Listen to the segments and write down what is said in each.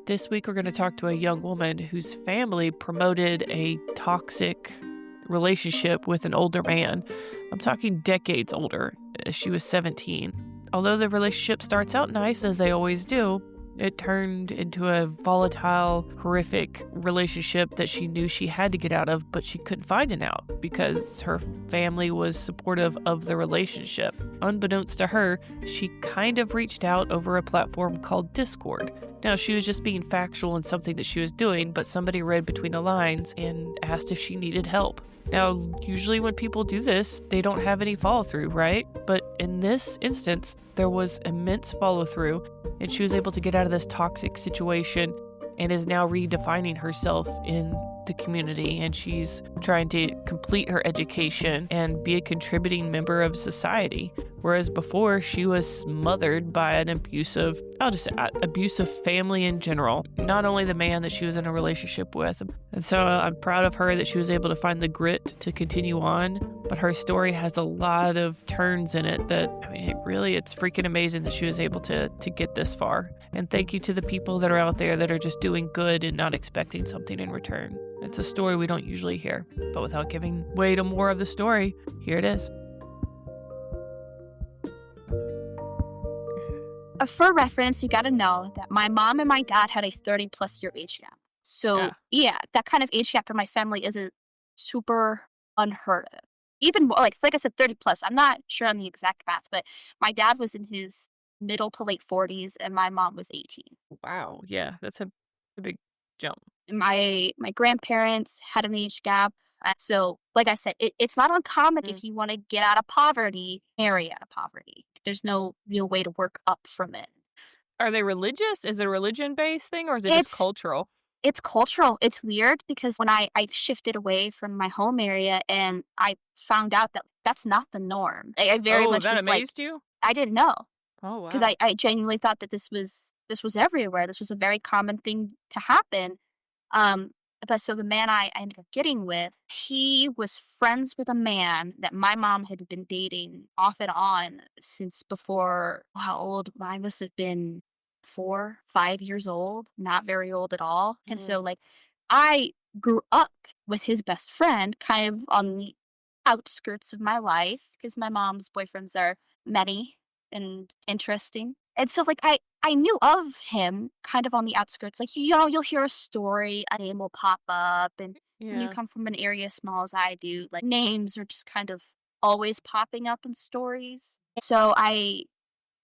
This week, we're going to talk to a young woman whose family promoted a toxic relationship with an older man. I'm talking decades older. She was 17. Although the relationship starts out nice, as they always do, it turned into a volatile, horrific relationship that she knew she had to get out of, but she couldn't find an out because her family was supportive of the relationship. Unbeknownst to her, she kind of reached out over a platform called Discord. Now, she was just being factual in something that she was doing, but somebody read between the lines and asked if she needed help. Now, usually when people do this, they don't have any follow-through, right? But in this instance, there was immense follow-through, and she was able to get out of this toxic situation and is now redefining herself in the community, and she's trying to complete her education and be a contributing member of society. Whereas before, she was smothered by an abusive family in general, not only the man that she was in a relationship with. And so I'm proud of her that she was able to find the grit to continue on, but her story has a lot of turns in it that, it's freaking amazing that she was able to get this far. And thank you to the people that are out there that are just doing good and not expecting something in return. It's a story we don't usually hear, but without giving way to more of the story, here it is. For reference, you got to know that my mom and my dad had a 30-plus year age gap. So, yeah, that kind of age gap for my family isn't super unheard of. Even, like I said, 30-plus. I'm not sure on the exact math, but my dad was in his middle to late 40s, and my mom was 18. Wow, yeah, that's a big jump. My grandparents had an age gap. So, like I said, it's not uncommon if you want to get out of poverty, marry out of poverty. There's no real way to work up from it. Are they religious? Is it a religion-based thing, or is it just cultural? It's cultural. It's weird because when I shifted away from my home area and I found out that that's not the norm. I very much that was amazed you? I didn't know. Oh, wow. Because I genuinely thought that this was everywhere. This was a very common thing to happen. But so the man I ended up getting with, he was friends with a man that my mom had been dating off and on since before, how old? I must have been 4, 5 years old, not very old at all. And so I grew up with his best friend kind of on the outskirts of my life because my mom's boyfriends are many and interesting. And so I knew of him kind of on the outskirts. You'll hear a story, a name will pop up, and when you come from an area as small as I do, names are just kind of always popping up in stories. So I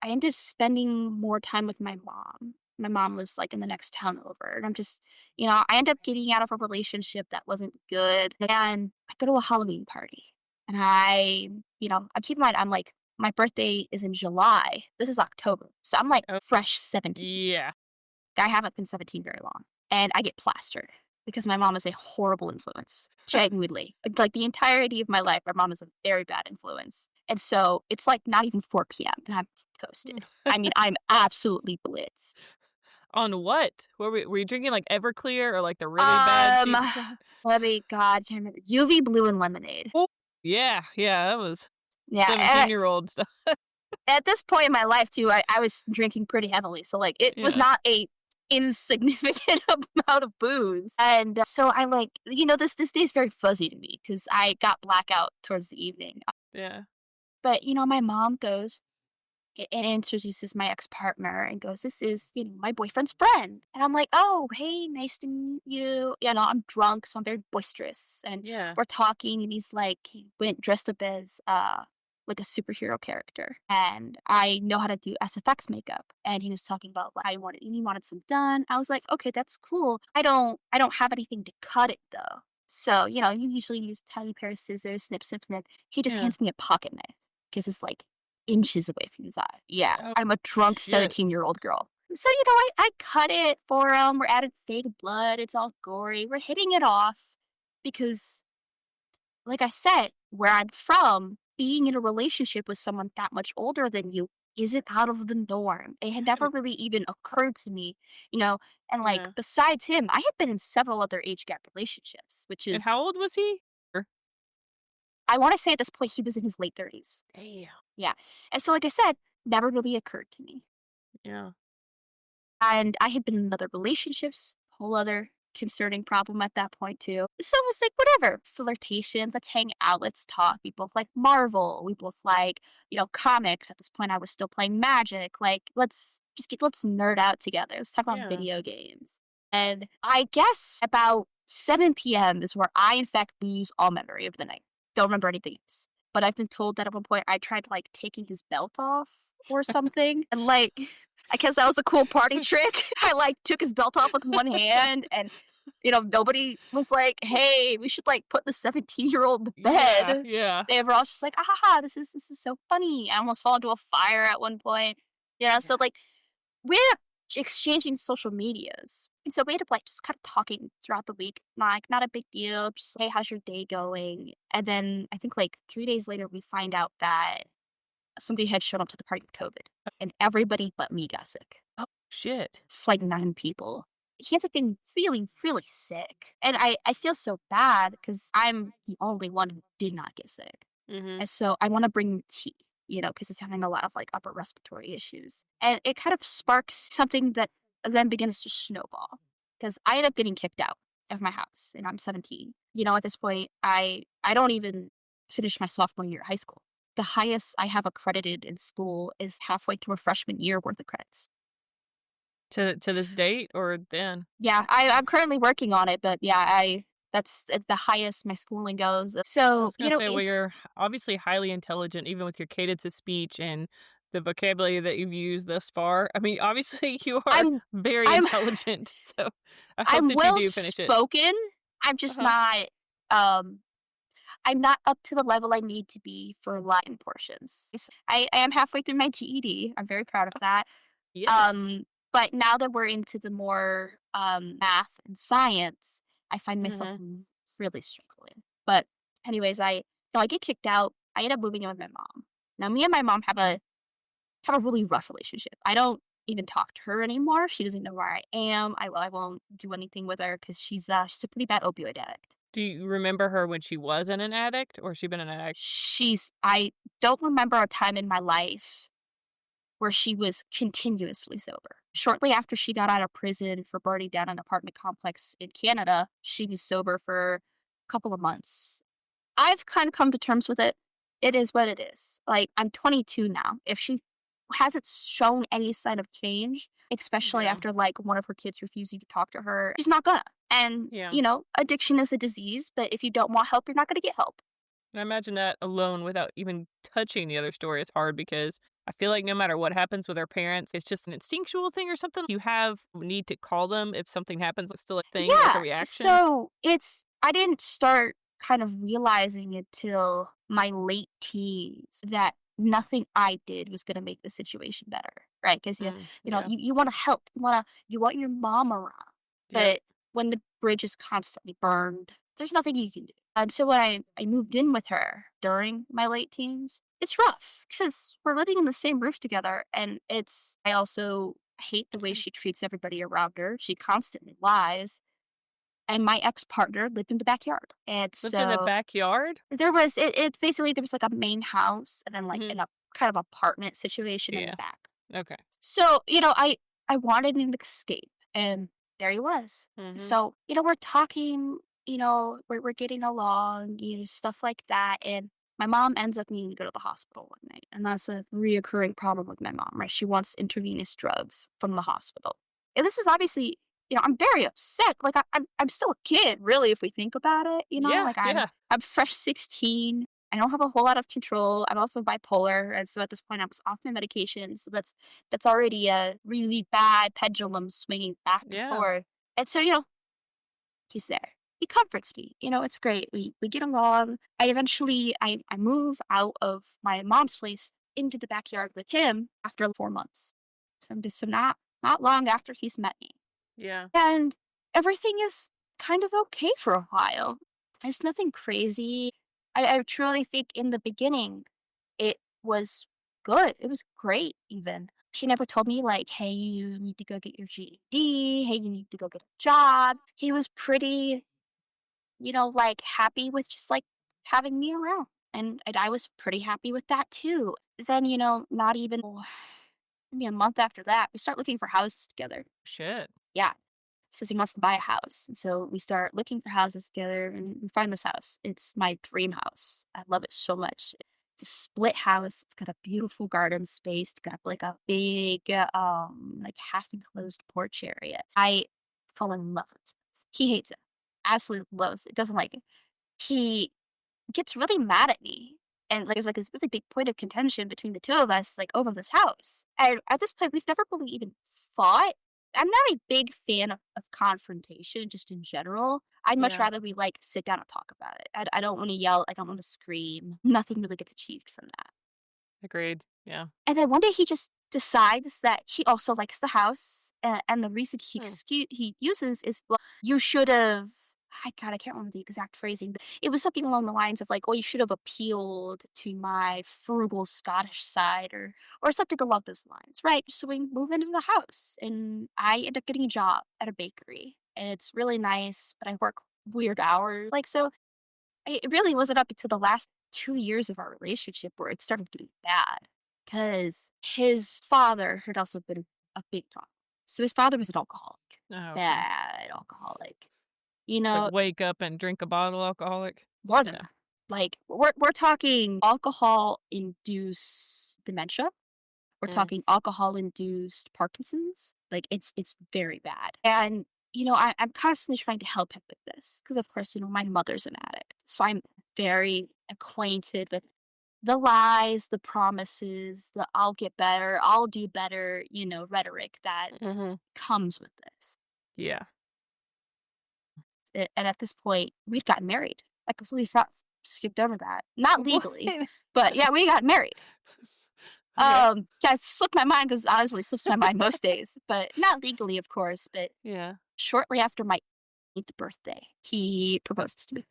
ended up spending more time with my mom. My mom lives in the next town over, and I'm just, I ended up getting out of a relationship that wasn't good, and I go to a Halloween party, and I keep in mind, I'm my birthday is in July. This is October. So I'm fresh 17. Yeah. I haven't been 17 very long. And I get plastered because my mom is a horrible influence. Genuinely. The entirety of my life, my mom is a very bad influence. And so it's not even 4 p.m. and I'm toasted. I'm absolutely blitzed. On what? Were you drinking Everclear or the really bad UV blue and lemonade. Oh, yeah, that was 17-year-old stuff. At this point in my life, too, I was drinking pretty heavily. So, it was not a insignificant amount of booze. And so I this day's very fuzzy to me because I got blackout towards the evening. Yeah. But, my mom goes and introduces my ex-partner and goes, this is, my boyfriend's friend. And I'm like, oh, hey, nice to meet you. I'm drunk, so I'm very boisterous. And we're talking, and he's he went dressed up as a superhero character, and I know how to do SFX makeup. And he was talking about he wanted some done. I was like, okay, that's cool. I don't have anything to cut it though. So you usually use tiny pair of scissors, snip, snip, snip. He just hands me a pocket knife because it's inches away from his eye. Yeah, I'm a drunk 17-year-old girl. So I cut it for him. We're adding fake blood. It's all gory. We're hitting it off because, like I said, where I'm from, being in a relationship with someone that much older than you isn't out of the norm. It had never really even occurred to me, and besides him, I had been in several other age gap relationships, which is... And how old was he? I want to say at this point he was in his late 30s. Damn. Yeah. And so, like I said, never really occurred to me. Yeah. And I had been in other relationships, whole other concerning problem at that point too. So it was like, whatever, flirtation, let's hang out, let's talk. We both like Marvel. We both like, comics. At this point I was still playing Magic. Like, let's nerd out together. Let's talk about Yeah. video games. And I guess about 7 p.m. is where I in fact lose all memory of the night. Don't remember anything else. But I've been told that at one point I tried like taking his belt off or something. And like I guess that was a cool party trick. I like took his belt off with one hand and nobody was like, hey, we should like put the 17-year-old to Yeah. bed. Yeah. They were all just like, ah, ha, ha, this is so funny. I almost fall into a fire at one point. So like we ended up exchanging social medias. And so we ended up like just kind of talking throughout the week. Like, not a big deal. Just, hey, how's your day going? And then I think like 3 days later, we find out that somebody had shown up to the party with COVID. And everybody but me got sick. Oh, shit. It's like 9 people. He ends up getting really, really sick. And I feel so bad because I'm the only one who did not get sick. Mm-hmm. And so I want to bring him tea, because he's having a lot of like upper respiratory issues. And it kind of sparks something that then begins to snowball because I end up getting kicked out of my house and I'm 17. At this point, I don't even finish my sophomore year of high school. The highest I have accredited in school is halfway through a freshman year worth of credits. To this date or then? Yeah, I'm currently working on it, but yeah, that's the highest my schooling goes. I So, was gonna say, well, it's you're obviously highly intelligent, even with your cadence of speech and the vocabulary that you've used thus far. I mean, obviously, you are I'm very I'm intelligent, so I hope I'm that you well do finish it. spoken. I'm just Uh-huh. not um I'm not up to the level I need to be for Latin portions. I am halfway through my GED. I'm very proud of that. Yes. Um, but now that we're into the more math and science, I find myself Mhm. really struggling. But anyways, I get kicked out. I end up moving in with my mom. Now me and my mom have a really rough relationship. I don't even talk to her anymore. She doesn't know where I am. I won't do anything with her because she's a pretty bad opioid addict. Do you remember her when she wasn't an addict, or she been an addict? I don't remember a time in my life where she was continuously sober. Shortly after she got out of prison for burning down an apartment complex in Canada, she was sober for a couple of months. I've kind of come to terms with it. It is what it is. Like, I'm 22 now. If she hasn't shown any sign of change, especially Yeah. after like one of her kids refusing to talk to her, she's not gonna. And, Yeah. addiction is a disease, but if you don't want help, you're not gonna get help. And I imagine that alone without even touching the other story is hard because I feel like no matter what happens with our parents, it's just an instinctual thing or something. You have need to call them if something happens. It's still a thing, like a Yeah. reaction. So I didn't start kind of realizing it till my late teens that nothing I did was going to make the situation better. Right. Because, Yeah. you want to help. You want your mom around. Yep. But when the bridge is constantly burned, there's nothing you can do. And so when I moved in with her during my late teens, it's rough because we're living in the same roof together. And I also hate the way she treats everybody around her. She constantly lies. And my ex-partner lived in the backyard. And Lived in the so backyard? it basically there was like a main house and then like Mhm. a kind of apartment situation in the Yeah. back. Okay. So, I wanted an escape and there he was. Mhm. So, we're talking, we're getting along, stuff like that. And my mom ends up needing to go to the hospital one night. And that's a reoccurring problem with my mom, right? She wants intravenous drugs from the hospital. And this is obviously, I'm very upset. Like I'm still a kid, really, if we think about it, Yeah, like I'm yeah. I'm fresh 16. I don't have a whole lot of control. I'm also bipolar, and so at this point, I was off my medication. So that's already a really bad pendulum swinging back and Yeah. forth. And so, he's there. He comforts me. It's great. We get along. I move out of my mom's place into the backyard with him after 4 months. So not long after he's met me. Yeah. And everything is kind of okay for a while. It's nothing crazy. I truly think in the beginning, it was good. It was great, even. He never told me, like, hey, you need to go get your GED. Hey, you need to go get a job. He was pretty, like, happy with just, like, having me around. And I was pretty happy with that, too. Then, not even maybe a month after that, we start looking for houses together. Shit. Yeah. Says he wants to buy a house. And so we start looking for houses together and we find this house. It's my dream house. I love it so much. It's a split house. It's got a beautiful garden space. It's got like a big, like half enclosed porch area. I fall in love with this place. He hates it. Absolutely loves it. Doesn't like it. He gets really mad at me. And like, there's like this really big point of contention between the two of us, like over this house. And at this point, we've never really even fought. I'm not a big fan of confrontation, just in general. I'd much Yeah. rather we like sit down and talk about it. I don't want to yell. I don't want to scream. Nothing really gets achieved from that. Agreed. Yeah. And then one day he just decides that he also likes the house, and the reason he uses is, well, you should have. I can't remember the exact phrasing, but it was something along the lines of like, "Oh, you should have appealed to my frugal Scottish side," or something along those lines, right? So we move into the house, and I end up getting a job at a bakery, and it's really nice, but I work weird hours, like so. It really wasn't up until the last 2 years of our relationship where it started getting bad, because his father had also been a big talker. So his father was an alcoholic, Oh, okay. bad alcoholic. You Like know, wake up and drink a bottle alcoholic. more than Yeah. that. Like we're talking alcohol-induced dementia. We're Mm. talking alcohol-induced Parkinson's. Like it's very bad. And I'm constantly trying to help him with this because, of course, my mother's an addict, so I'm very acquainted with the lies, the promises, the "I'll get better, I'll do better," rhetoric that Mm-hmm. comes with this. Yeah. And at this point, we'd gotten married. I completely skipped over that. Not legally, What? but yeah, we got married. Okay. Yeah, it slipped my mind because honestly, it slips my mind most days, but not legally, of course. But Yeah. shortly after my 8th birthday, he proposed to me.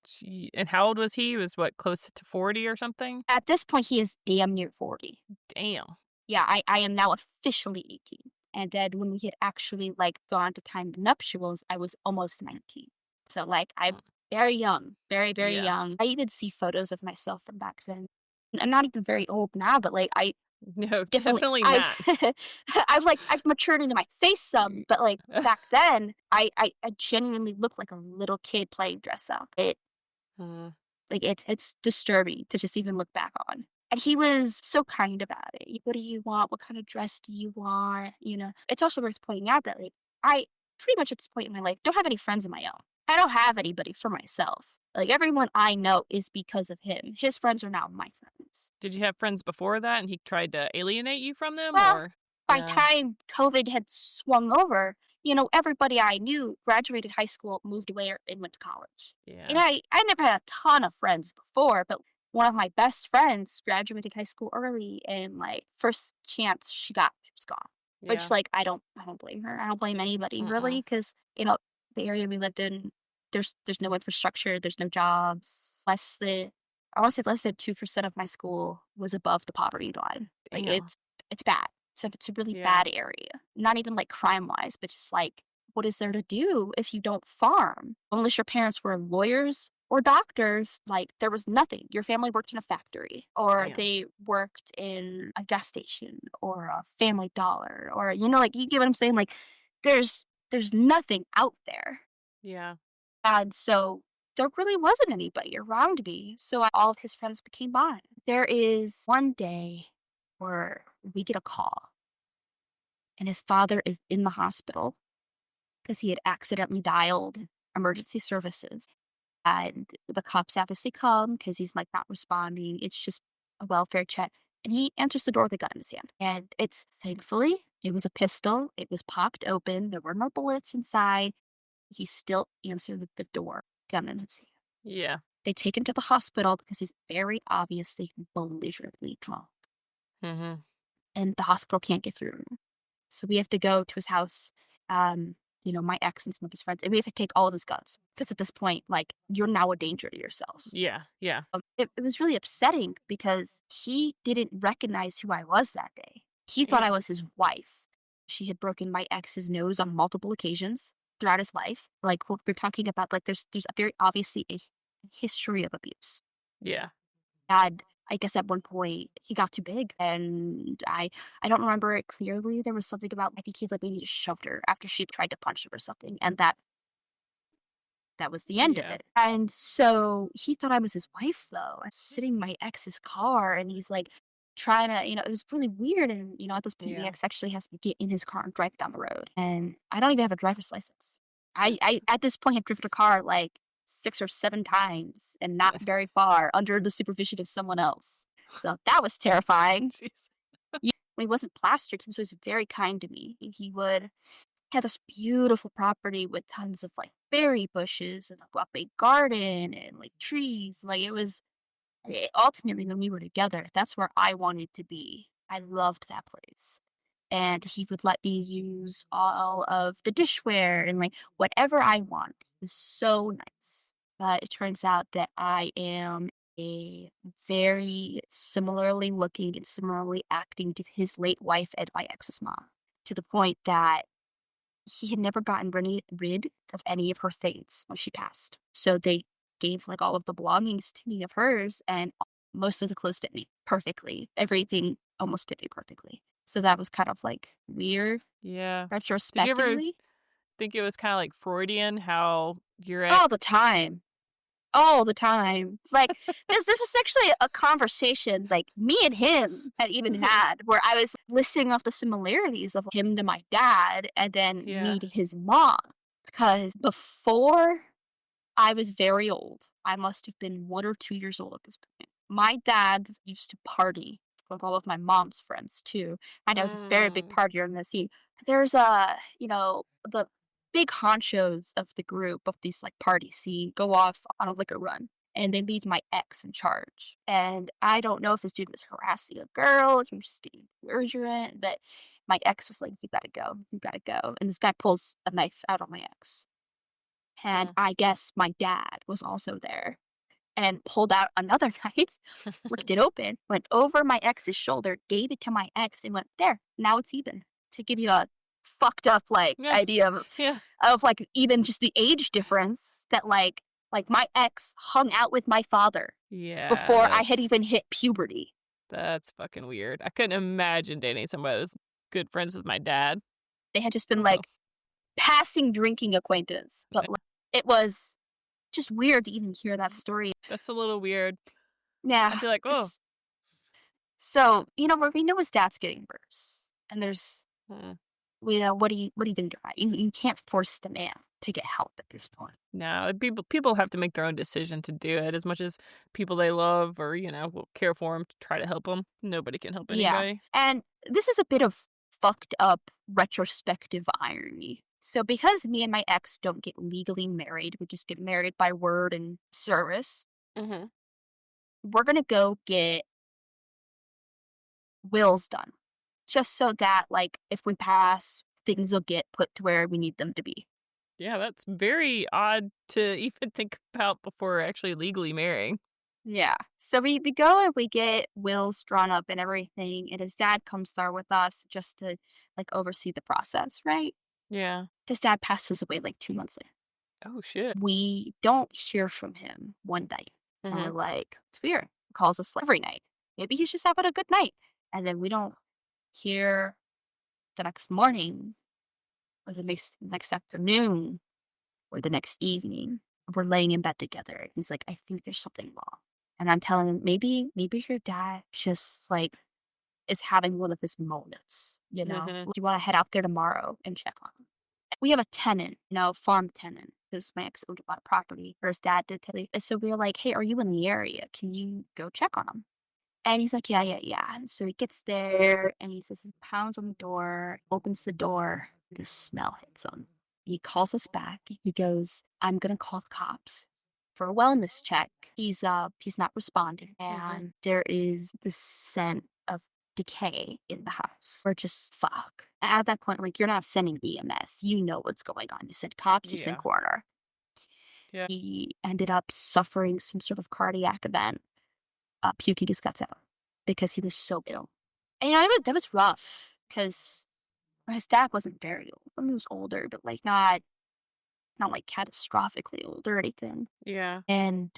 Gee. And how old was he? He was what, close to 40 or something? At this point, he is damn near 40. Damn. Yeah, I am now officially 18. And then when we had actually like gone to time the nuptials, I was almost 19. So like I'm very young, very, very Yeah. young. I even see photos of myself from back then. I'm not even very old now, but like I No, definitely definitely not. I've matured into my face some, but like back then I genuinely looked like a little kid playing dress up. Uh, Like it's disturbing to just even look back on. And he was so kind about it. What do you want? What kind of dress do you want? It's also worth pointing out that like I pretty much at this point in my life don't have any friends of my own. I don't have anybody for myself. Like everyone I know is because of him. His friends are now my friends. did you have friends before that and he tried to alienate you from them, Well, or? by Yeah. time COVID had swung over, everybody I knew graduated high school, moved away, and went to college. Yeah. I never had a ton of friends before, but one of my best friends graduated high school early, and like first chance she was gone. Yeah. Which like I don't blame her. I don't blame anybody really, because the area we lived in, there's no infrastructure, there's no jobs. I want to say less than 2% of my school was above the poverty line. Like Damn. it's bad. So it's a really Yeah. bad area. Not even like crime wise, but just like what is there to do if you don't farm? Unless your parents were lawyers or doctors, like there was nothing. Your family worked in a factory, or Damn. they worked in a gas station or a Family Dollar, or like you get what I'm saying? Like there's nothing out there. Yeah. And so there really wasn't anybody around me. So all of his friends became mine. There is one day where we get a call, and his father is in the hospital because he had accidentally dialed emergency services. And the cops obviously come because he's like not responding. It's just a welfare check. And he enters the door with a gun in his hand. And thankfully, it was a pistol. It was popped open. There were no bullets inside. He still answered the door, gun in his hand. Yeah. They take him to the hospital because he's very obviously belligerently drunk. Mm-hmm. And the hospital can't get through him. So we have to go to his house, my ex and some of his friends, and we have to take all of his guns. Because at this point, like, you're now a danger to yourself. Yeah. Yeah. It was really upsetting because he didn't recognize who I was that day. He thought I was his wife. She had broken my ex's nose on multiple occasions throughout his life. Like, what we're talking about, like, there's a very obviously a history of abuse. Yeah. And I guess at one point he got too big, and I don't remember it clearly. There was something about, I think he like maybe just shoved her after she tried to punch him or something, and that was the end of Yeah. it. And so he thought I was his wife, though. I was sitting in my ex's car, and he's like trying to, it was really weird. And at this point, the Yeah. ex actually has me get in his car and drive down the road, and I don't even have a driver's license. I at this point have driven a car like 6 or 7 times and not very far under the supervision of someone else. So that was terrifying. Jeez. Yeah, when he wasn't plastered, he was always very kind to me. He would have this beautiful property with tons of like berry bushes and a big garden and like trees. Like ultimately when we were together, that's where I wanted to be. I loved that place. And he would let me use all of the dishware and like whatever I want. It was so nice. But it turns out that I am a very similarly looking and similarly acting to his late wife and my ex's mom, to the point that he had never gotten rid of any of her things when she passed. So they gave like all of the belongings to me of hers, and most of the clothes fit me perfectly. Everything almost fit me perfectly. So that was kind of like weird Yeah. Did you ever retrospectively. think it was kind of like Freudian how your All ex? the time. All the time. Like, this was actually a conversation, like, me and him had even had, where I was listing off the similarities of him to my dad and then me Yeah. to his mom. Because before I was very old, I must have been 1 or 2 years old at this point. My dad used to party with all of my mom's friends, too. My dad was a very big Mm. partier in the scene. There's, the big honchos of the group of these like party scene go off on a liquor run, and they leave my ex in charge. And I don't know if this dude was harassing a girl, if he was just getting belligerent, but my ex was like, "You gotta go, you gotta go." And this guy pulls a knife out on my ex. And Mm. I guess my dad was also there and pulled out another knife, flicked it open, went over my ex's shoulder, gave it to my ex, and went, "There, now it's even." To give you a fucked up like Yeah. idea Yeah. of like even just the age difference, that like my ex hung out with my father Yeah, before I had even hit puberty. that's fucking weird. I couldn't imagine dating somebody that was good friends with my dad. They had just been Oh, like passing drinking acquaintance, but like, it was just weird to even hear that story. that's a little weird. I'd Yeah. be like, oh, So, where we know his dad's getting worse. And there's, mm, what are you gonna do about it? You can't force the man to get help at this point. no. People have to make their own decision to do it. As much as people they love or will care for them to try to help them, nobody can help Yeah. anybody. And this is a bit of fucked up retrospective irony. So because me and my ex don't get legally married, we just get married by word and service, Mm-hmm. we're gonna go get wills done. Just so that like if we pass, things will get put to where we need them to be. Yeah, that's very odd to even think about before actually legally marrying. Yeah. So we go and we get wills drawn up and everything, and his dad comes there with us just to like oversee the process, right? Yeah. His dad passes away like 2 months later. Oh shit. We don't hear from him one night. And Mm-hmm. we're like, it's weird. He calls us every night. Maybe he's just having a good night. And then we don't hear the next morning or the next afternoon or the next evening. We're laying in bed together. He's like, I think there's something wrong. And I'm telling him, maybe your dad just like is having one of his moments, Mm-hmm. Do you want to head out there tomorrow and check on him? We have a tenant, farm tenant, because my ex owned a lot of property, or his dad did. And so we were like, hey, are you in the area? Can you go check on him? And he's like, yeah, yeah, yeah. And so he gets there and he says, he pounds on the door, opens the door, the smell hits him. He calls us back. He goes, I'm gonna call the cops for a wellness check. He's not responding. Mm-hmm. And there is this scent of decay in the house. We're just fuck. At that point, like, you're not sending EMS. You know what's going on. You send cops, you send Yeah. coroner. Yeah. He ended up suffering some sort of cardiac event, puking his guts out because he was so ill. And that was rough because his dad wasn't very old. I mean, he was older, but like not like catastrophically old or anything. Yeah. And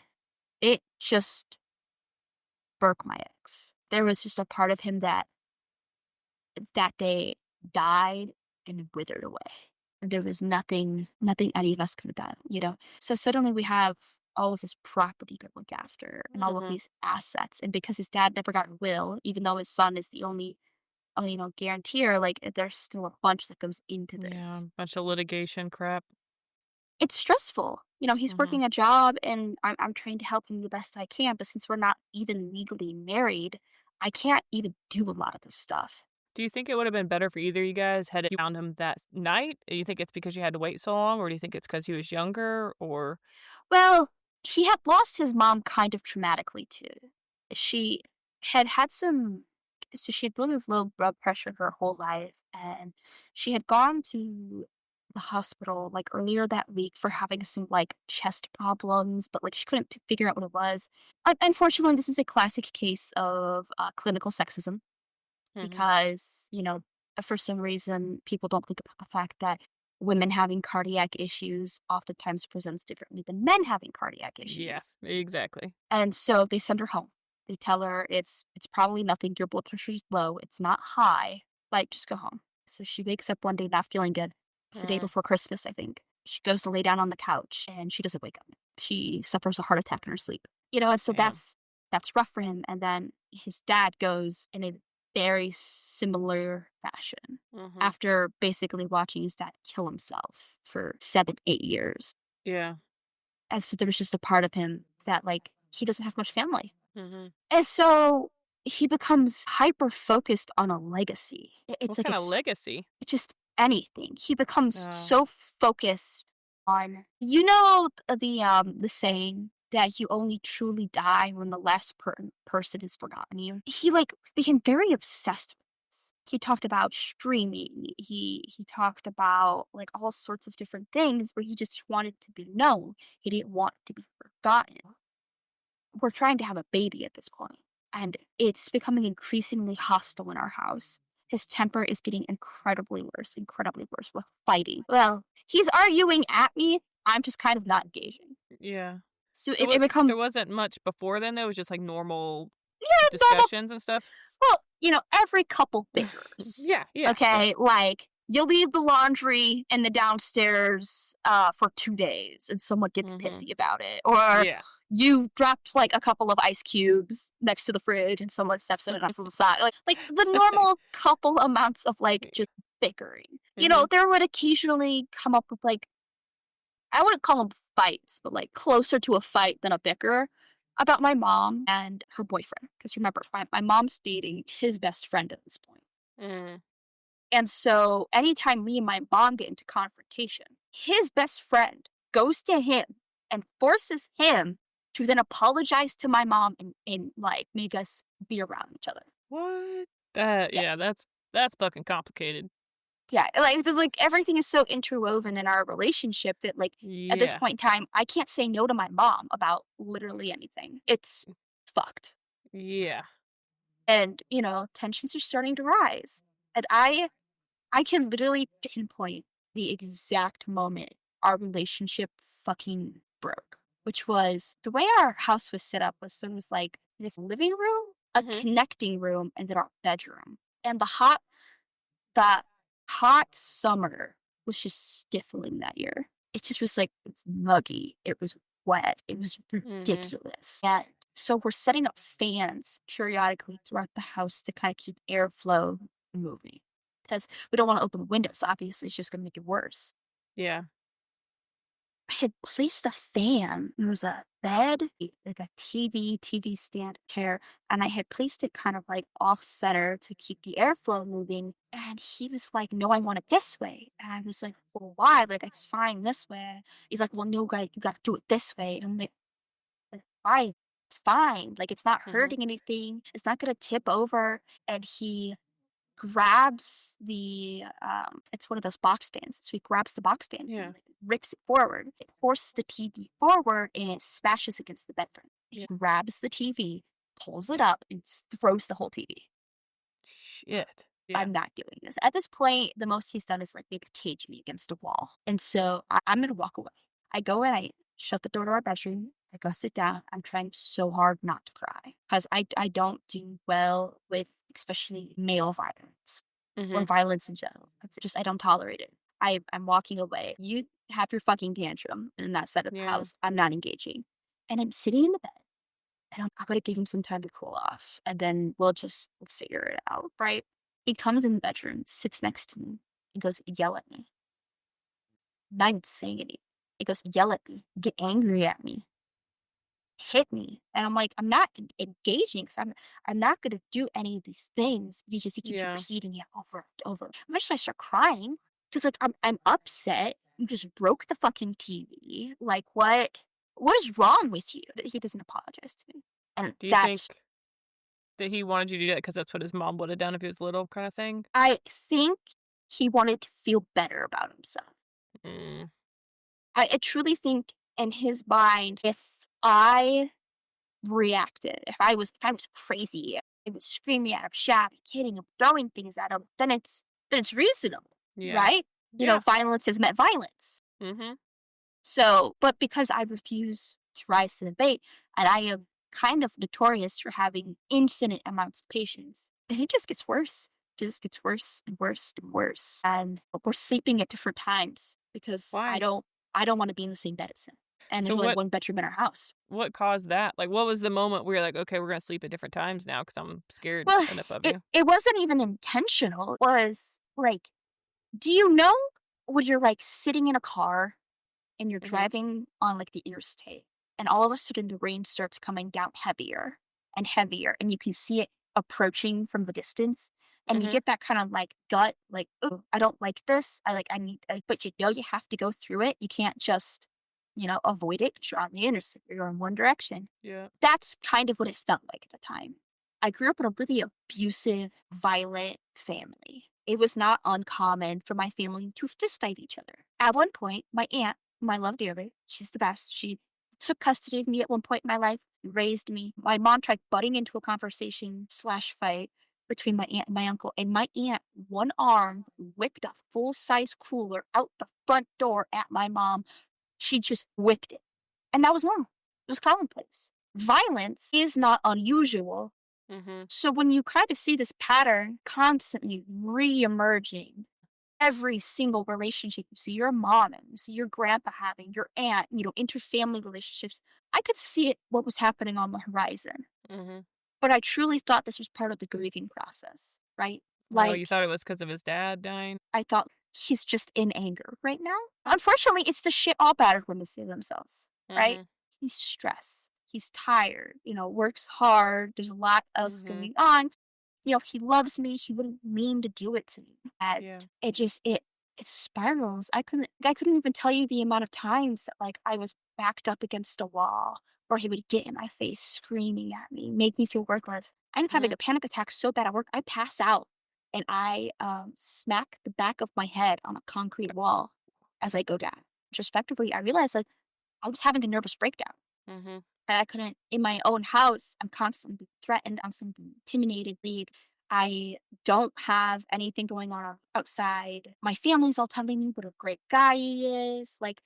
it just Burke, my ex. There was just a part of him that day died and withered away. And there was nothing any of us could have done, you know? So suddenly we have all of this property to look after and all of Mhm. these assets. And because his dad never got a will, even though his son is the only, guarantor, like there's still a bunch that goes into Yeah, this. bunch of litigation crap. It's stressful. He's Mhm. working a job and I'm trying to help him the best I can, but since we're not even legally married, I can't even do a lot of this stuff. Do you think it would have been better for either of you guys had you found him that night? Do you think it's because you had to wait so long, or do you think it's because he was younger, or Well, he had lost his mom kind of traumatically too. She had some so she had really low blood pressure her whole life, and she had gone to the hospital like earlier that week for having some like chest problems, but like she couldn't figure out what it was. Unfortunately, this is a classic case of clinical sexism Mhm. because, for some reason, people don't think about the fact that women having cardiac issues oftentimes presents differently than men having cardiac Yeah, issues. exactly. And so they send her home. They tell her it's probably nothing. Your blood pressure is low. It's not high. Like, just go home. So she wakes up one day not feeling good. It's the day Mm, before Christmas, I think. She goes to lay down on the couch and she doesn't wake up. She suffers a heart attack in her sleep. And so damn. that's rough for him. And then his dad goes in a very similar fashion Mhm. after basically watching his dad kill himself for 7, 8 years. Yeah. And so there was just a part of him that like he doesn't have much family. Mhm. And so he becomes hyper focused on a legacy. It's What like kind of legacy? it's just anything. He becomes Oh. so focused on the saying that you only truly die when the last person has forgotten you. He like became very obsessed with this. He talked about streaming. He talked about like all sorts of different things where he just wanted to be known. He didn't want to be forgotten. We're trying to have a baby at this point, and it's becoming increasingly hostile in our house. His temper is getting incredibly worse. We're fighting. Well, he's arguing at me. I'm just kind of not engaging. Yeah. So So it what becomes there wasn't much before then, though? It was just, like, normal normal. discussions and stuff? Well, every couple bickers. Yeah, yeah, yeah. Okay, like you leave the laundry in the downstairs for 2 days, and someone gets Mhm. pissy about it, or Yeah. you dropped like a couple of ice cubes next to the fridge, and someone steps in and knocks on the side. Like the normal couple amounts of like just bickering. Mhm. There would occasionally come up with like I wouldn't call them fights, but like closer to a fight than a bicker about my mom and her boyfriend. Because remember, my mom's dating his best friend at this point. Mm. And so anytime me and my mom get into confrontation, his best friend goes to him and forces him to then apologize to my mom and like make us be around each other. What? Yeah. Yeah, that's fucking complicated. Yeah. Like, there's like everything is so interwoven in our relationship that like at this Yeah. point in time, I can't say no to my mom about literally anything. It's fucked. Yeah. And, tensions are starting to rise. And I can literally pinpoint the exact moment our relationship fucking broke, which was the way our house was set up was so it was like this living room, a Mhm. connecting room, and then our bedroom. And the hot summer was just stifling that year. It just was like it was muggy. It was wet. It was Mhm. ridiculous. And so we're setting up fans periodically throughout the house to kind of keep airflow moving. Because we don't want to open windows. Obviously, it's just gonna make it worse. Yeah. I had placed a fan. There was a bed, like a TV stand chair, and I had placed it kind of like off center to keep the airflow moving. And he was like, "No, I want it this way." And I was like, "Well, why? Like, it's fine this way." He's like, "Well, no, you got to do it this way." And I'm like, "Why? It's fine. Like, it's not Mhm. hurting anything. It's not gonna tip over." And he grabs it's one of those box fans. So he grabs the box fan and Yeah. like rips it forward. It forces the TV forward and it smashes against the bed frame. Yeah. He grabs the TV, pulls it up, and throws the whole TV. Shit. Yeah. I'm not doing this. At this point, the most he's done is like maybe cage me against a wall. And so I'm gonna walk away. I go in, I shut the door to our bedroom, I go sit down. I'm trying so hard not to cry because I don't do well with especially male violence or Mhm. violence in general. It's just I don't tolerate it. I'm walking away. You have your fucking tantrum in that side of the Yeah. house. I'm not engaging. And I'm sitting in the bed and I'm gonna give him some time to cool off. And then we'll figure it out, right? He comes in the bedroom, sits next to me, and goes, yell at me. Not even saying anything. He goes, yell at me, get angry at me, hit me. And I'm like, I'm not engaging because I'm not gonna do any of these things. He keeps Yeah. repeating it over and over. Eventually I start crying because like I'm upset. You just broke the fucking TV. Like what is wrong with you? He doesn't apologize to me. And Do you think that's that he wanted you to do that because that's what his mom would have done if he was little kinda thing? I think he wanted to feel better about himself. Mm. I truly think in his mind, if I reacted, if I was crazy, I was screaming at him, shouting, hitting him, throwing things at him, then it's reasonable, Yeah. right? Yeah. Violence has met violence. Mhm. So, but because I refuse to rise to the bait, and I am kind of notorious for having infinite amounts of patience, and it just gets worse. Just gets worse and worse and worse. And we're sleeping at different times because I Why? don't I don't want to be in the same bed as him. And So there's only what one bedroom in our house. what caused that? Like, what was the moment where you're like, "Okay, we're gonna sleep at different times now because 'cause I'm scared Well, enough of it you?" it wasn't even intentional. It was like, do you know when you're like sitting in a car and you're Mhm. driving on like the interstate, and all of a sudden the rain starts coming down heavier and heavier, and you can see it approaching from the distance, and you Mhm. get that kind of like gut, like, oh, I don't like this. I need, but you have to go through it. You can't just, avoid it 'cause you're on the interstate. You're in one direction. Yeah. That's kind of what it felt like at the time. I grew up in a really abusive, violent family. It was not uncommon for my family to fist fight each other. At one point, my aunt, whom I love dearly, she's the best. She took custody of me at one point in my life, raised me. My mom tried butting into a conversation slash fight between my aunt and my uncle, and my aunt, one arm, whipped a full size cooler out the front door at my mom. She just whipped it. And that was normal. It was commonplace. Violence is not unusual. Mhm. So when you kind of see this pattern constantly re-emerging, every single relationship you see your mom and you see your grandpa having, your aunt, interfamily relationships, I could see it what was happening on the horizon. Mhm. But I truly thought this was part of the grieving process, right? Oh, you Like thought it was because of his dad dying? I thought he's just in anger right now. Unfortunately, it's the shit all battered women say to themselves, right? Mhm. He's stressed. He's tired, works hard. There's a lot else Mhm. going on. He loves me. He wouldn't mean to do it to me. And Yeah. it spirals. I couldn't even tell you the amount of times that like I was backed up against a wall or he would get in my face screaming at me, make me feel worthless. I'm having Mhm. a panic attack so bad at work, I pass out and I smack the back of my head on a concrete wall as I go down. Retrospectively, I realized like I was having a nervous breakdown. Mhm. And I couldn't in my own house. I'm constantly being threatened. I'm constantly being intimidated. I don't have anything going on outside. My family's all telling me what a great guy he is. Like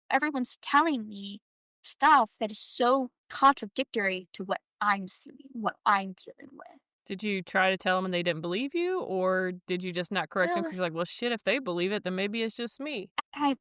everyone's telling me stuff that is so contradictory to what I'm seeing, what I'm dealing with. Did you try to tell them and they didn't believe you, or did you just not correct them Well, because 'cause you're like, "Well, shit, if they believe it, then maybe it's just me." I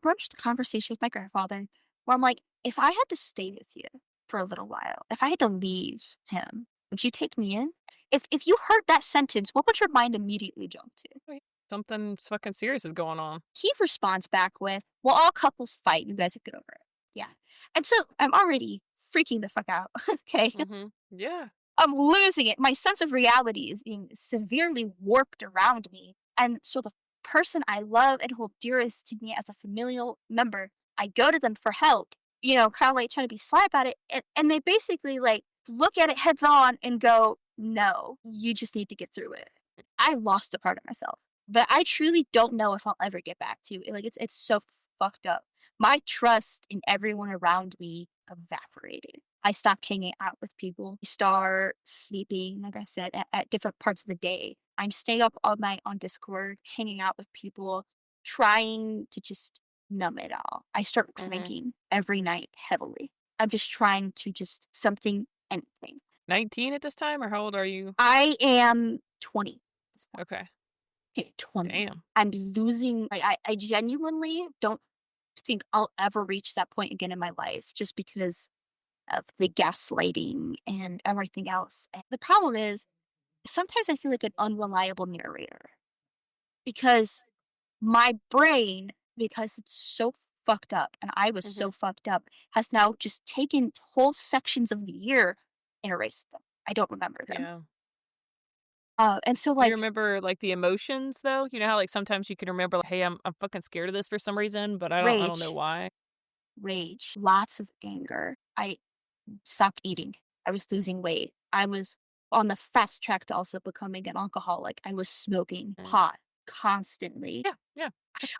broached the conversation with my grandfather where I'm like, if I had to stay with you for a little while, if I had to leave him, would you take me in? If you heard that sentence, what would your mind immediately jump to? Wait, something fucking serious is going on. He responds back with, well, all couples fight. You guys get over it. Yeah. And so I'm already freaking the fuck out. Okay. Mhm. Yeah. I'm losing it. My sense of reality is being severely warped around me. And so the person I love and hold dearest to me as a familial member, I go to them for help, kind of like trying to be sly about it. And they basically like look at it heads on and go, no, you just need to get through it. I lost a part of myself, but I truly don't know if I'll ever get back to it. Like it's so fucked up. My trust in everyone around me evaporated. I stopped hanging out with people. I start sleeping, like I said, at different parts of the day. I'm staying up all night on Discord, hanging out with people, trying to just numb it all. I start Mhm. drinking every night heavily. I'm just trying to just something, anything. 19 at this time, or how old are you? I am 20 at this point. Okay. Okay, 20. Damn. I'm losing, like, I genuinely don't think I'll ever reach that point again in my life just because of the gaslighting and everything else. And the problem is sometimes I feel like an unreliable narrator because my brain, because it's so fucked up and I was Mhm. so fucked up, has now just taken whole sections of the year and erased them. I don't remember them. Yeah. And so, Do you like, remember, like, the emotions, though? You know how, like, sometimes you can remember, like, "Hey, I'm fucking scared of this for some reason, but I don't know rage, why." rage, lots of anger. I stopped eating. I was losing weight. I was on the fast track to also becoming an alcoholic. I was smoking Mm. pot constantly. Yeah, yeah.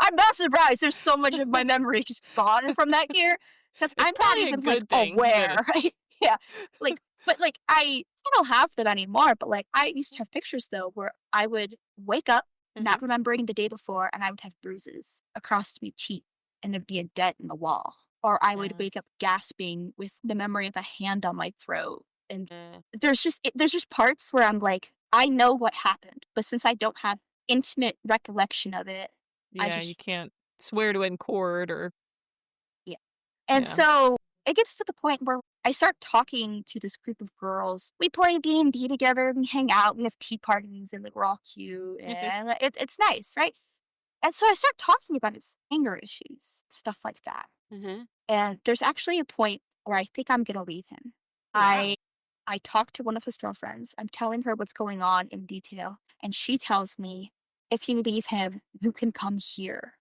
I'm not surprised there's so much of my memory just gone from that year because It's I'm not probably a even, like, good thing that aware, it right? Yeah. Like, but, like, I don't have them anymore, but, like, I used to have pictures, though, where I would wake up Mhm. not remembering the day before, and I would have bruises across my cheek, and there'd be a dent in the wall. Or I would Mm, wake up gasping with the memory of a hand on my throat, and mm. there's just parts where I'm like, "I know what happened," but since I don't have intimate recollection of it, I Yeah, you just can't swear to it in court or yeah. And yeah. so it gets to the point where I start talking to this group of girls. We play D&D together, we hang out, we have tea parties, and, like, we're all cute, and it's nice, right? And so I start talking about his anger issues, stuff like that. Mhm. And there's actually a point where I think I'm gonna leave him. I Wow. I talked to one of his girlfriends. I'm telling her what's going on in detail, and she tells me, "If you leave him, you can come here."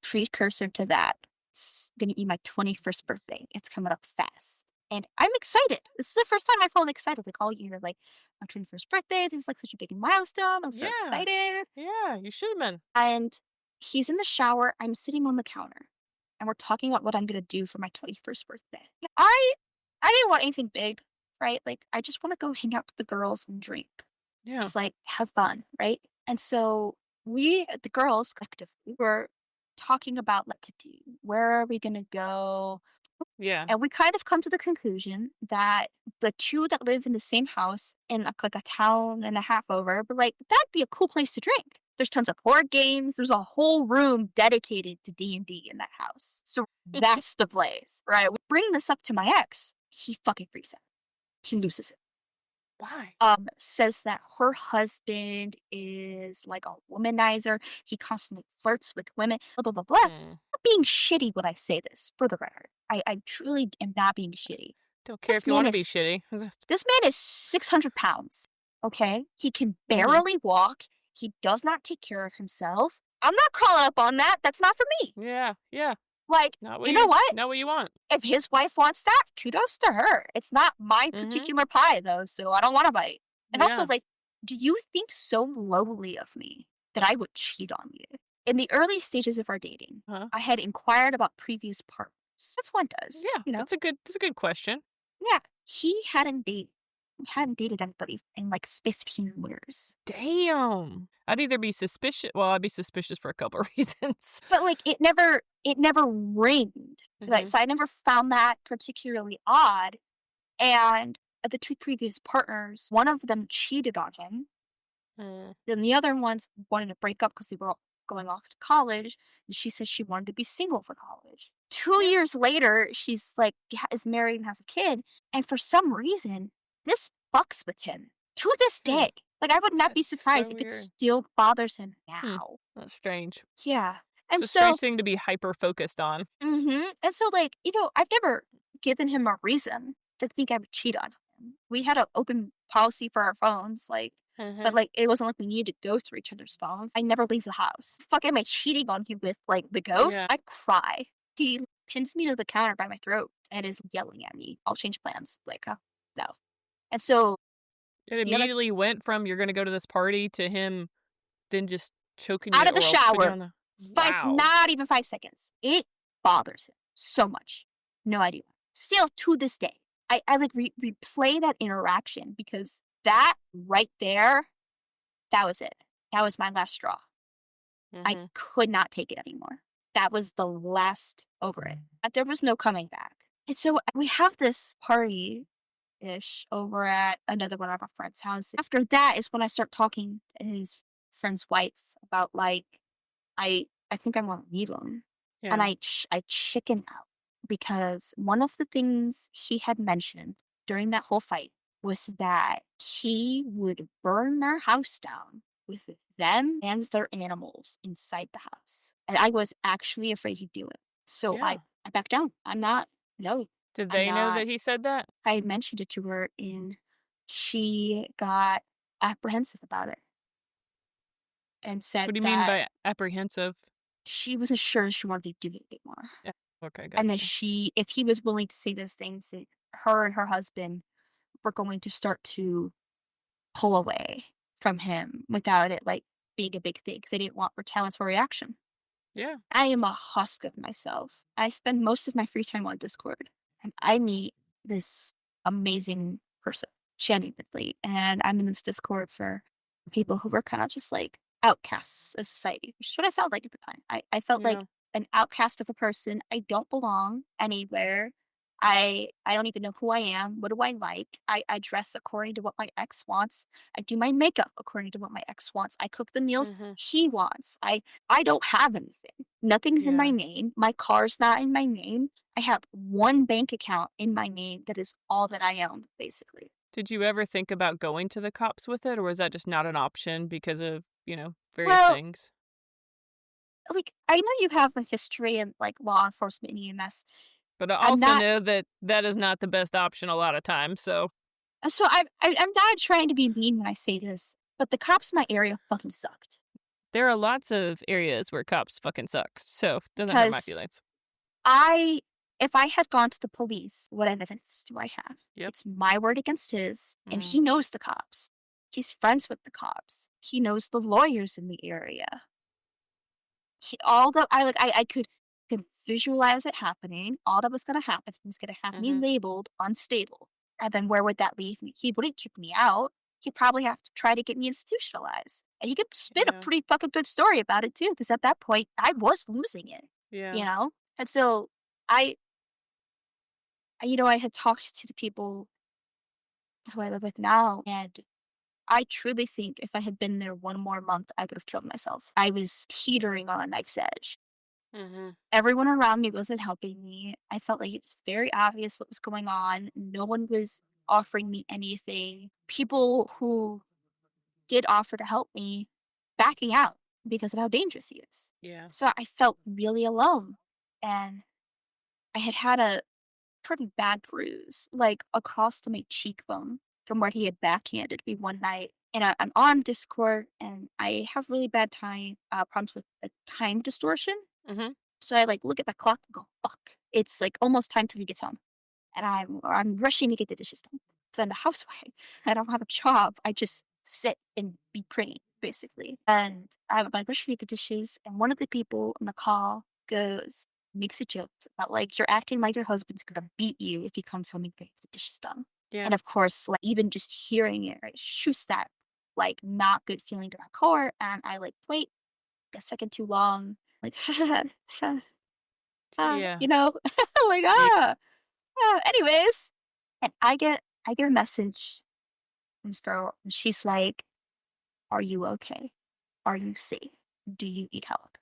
Precursor to that, it's gonna be my 21st birthday. It's coming up fast. And I'm excited. This is the first time I felt excited, like, all year. Like, my 21st birthday, this is, like, such a big milestone. I'm so Yeah. excited. Yeah, you should have been. And he's in the shower. I'm sitting on the counter. And we're talking about what I'm gonna do for my 21st birthday. I didn't want anything big, right? Like, I just wanna go hang out with the girls and drink. Yeah. Just, like, have fun, right? And so the girls collectively, were talking about what to do. Where are we gonna go? Yeah. And we kind of come to the conclusion that the two that live in the same house in, like, a town and a half over, but, like, that'd be a cool place to drink. There's tons of board games. There's a whole room dedicated to D&D in that house. So that's the place, right? We bring this up to my ex. He fucking freaks out. He loses it. Why? Says that her husband is like a womanizer. He constantly flirts with women, blah, blah, blah, blah. I'm Mm. not being shitty when I say this, for the record. I truly am not being shitty. Don't care This if you man wanna be is shitty. this man is 600 pounds. Okay? He can Mhm. barely walk. He does not take care of himself. I'm not crawling up on that. That's not for me. Yeah, yeah. Like, Not what you know you what? not what you want. If his wife wants that, kudos to her. It's not my Mhm. particular pie, though, so I don't want to bite. And also, Yeah. like, do you think so lowly of me that I would cheat on you? In the early stages of our dating, Huh. I had inquired about previous partners. That's one does, Yeah, you know? that's a good question. Yeah, he hadn't dated anybody in like 15 years. Damn. I'd be suspicious for a couple reasons. But, like, it never ringed. Like, Mhm. so I never found that particularly odd. And the two previous partners, one of them cheated on him. Mm. Then the other ones wanted to break up because they were all going off to college. And she said she wanted to be single for college. Two Yeah. years later, she's like, is married and has a kid. And for some reason, this fucks with him to this Hmm. day. Like, I would not be That's so surprised if it weird. still bothers him Hmm. now. That's strange. Yeah. It's And a so, strange thing to be hyper focused on. like, I've never given him a reason to think I would cheat on him. We had an open policy for our phones, like, but, Mhm. like, it wasn't like we needed to go through each other's phones. I never leave the house. Fuck, am I cheating on you with, like, the ghost? Yeah. I cry. He pins me to the counter by my throat and is yelling at me. I'll change plans. Like, no. And so It the other immediately went from you're gonna go to this party to him then just choking out you of the or else putting you shower, on the five, Wow. not even 5 seconds. It bothers him so much. No idea. Still to this day, I like replay that interaction because that right there, that was it. That was my last straw. I Mhm. could not take it anymore. That was the last over it. There was no coming back. And so we have this party ish over at another one of our friends' house. After that is when I start talking to his friend's wife about like I think I want to leave him, and Yeah. I chicken out because one of the things he had mentioned during that whole fight was that he would burn their house down with them and their animals inside the house, and I was actually afraid he'd do it. So Yeah. I backed down. I'm not. No, Did I'm they know not. that he said that? I had mentioned it to her, and she got apprehensive about it and said What do you mean that by apprehensive? she wasn't sure she wanted to do it anymore. Yeah. Okay, And that gotcha. if he was willing to say those things, that her and her husband were going to start to pull away from him without it like being a big thing because they didn't want retaliatory action. Yeah. I am a husk of myself. I spend most of my free time on Discord, and I meet this amazing person genuinely. And I'm in this Discord for people who were kind of just like outcasts of society, which is what I felt like at the time. I felt like Yeah. an outcast of a person. I don't belong anywhere. I don't even know who I am. What do I like? I dress according to what my ex wants. I do my makeup according to what my ex wants. I cook the meals Mhm. he wants. I don't have anything. Nothing's in my Yeah. name. My car's not in my name. I have one bank account in my name that is all that I own, basically. Did you ever think about going to the cops with it, or was that just not an option because of, various Well, things? like I know you have a history in like law enforcement and EMS. But I I'm also not know that that is not the best option a lot of times, so so I'm not trying to be mean when I say this, but the cops in my area fucking sucked. there are lots of areas where cops fucking suck, so it doesn't hurt my Because feelings. I if I had gone to the police, what evidence do I have? Yep. It's my word against his, and Mm. he knows the cops. He's friends with the cops. He knows the lawyers in the area. All the I could visualize it happening. All that was gonna happen, he was gonna have me Mhm. labeled unstable. And then where would that leave me? He wouldn't kick me out. He'd probably have to try to get me institutionalized. And he could spin a Yeah. pretty fucking good story about it too, because at that point I was losing it, Yeah. you know? And so I I had talked to the people who I live with now, and I truly think if I had been there one more month, I would have killed myself. I was teetering on a knife's edge. Mhm. Everyone around me wasn't helping me. I felt like it was very obvious what was going on. No one was offering me anything. People who did offer to help me backing out because of how dangerous he is. Yeah. So I felt really alone. And I had a pretty bad bruise, like across to my cheekbone from where he had backhanded me one night. And I'm on Discord and I have really bad time problems with the time distortion. Mhm. So I like look at my clock and go, fuck. It's like almost time till he gets home. And I'm rushing to get the dishes done. Because I'm a housewife. I don't have a job. I just sit and be pretty, basically. And I'm rushing to get the dishes, and one of the people in the call makes a joke about like you're acting like your husband's gonna beat you if he comes home and gets the dishes done. Yeah. And of course, like even just hearing it, right, shoots that like not good feeling to my core. And I like wait a second too long, like Yeah. like, Yeah. anyways. And I get a message from this girl, and she's like, "Are you okay? Are you safe? Do you need help?"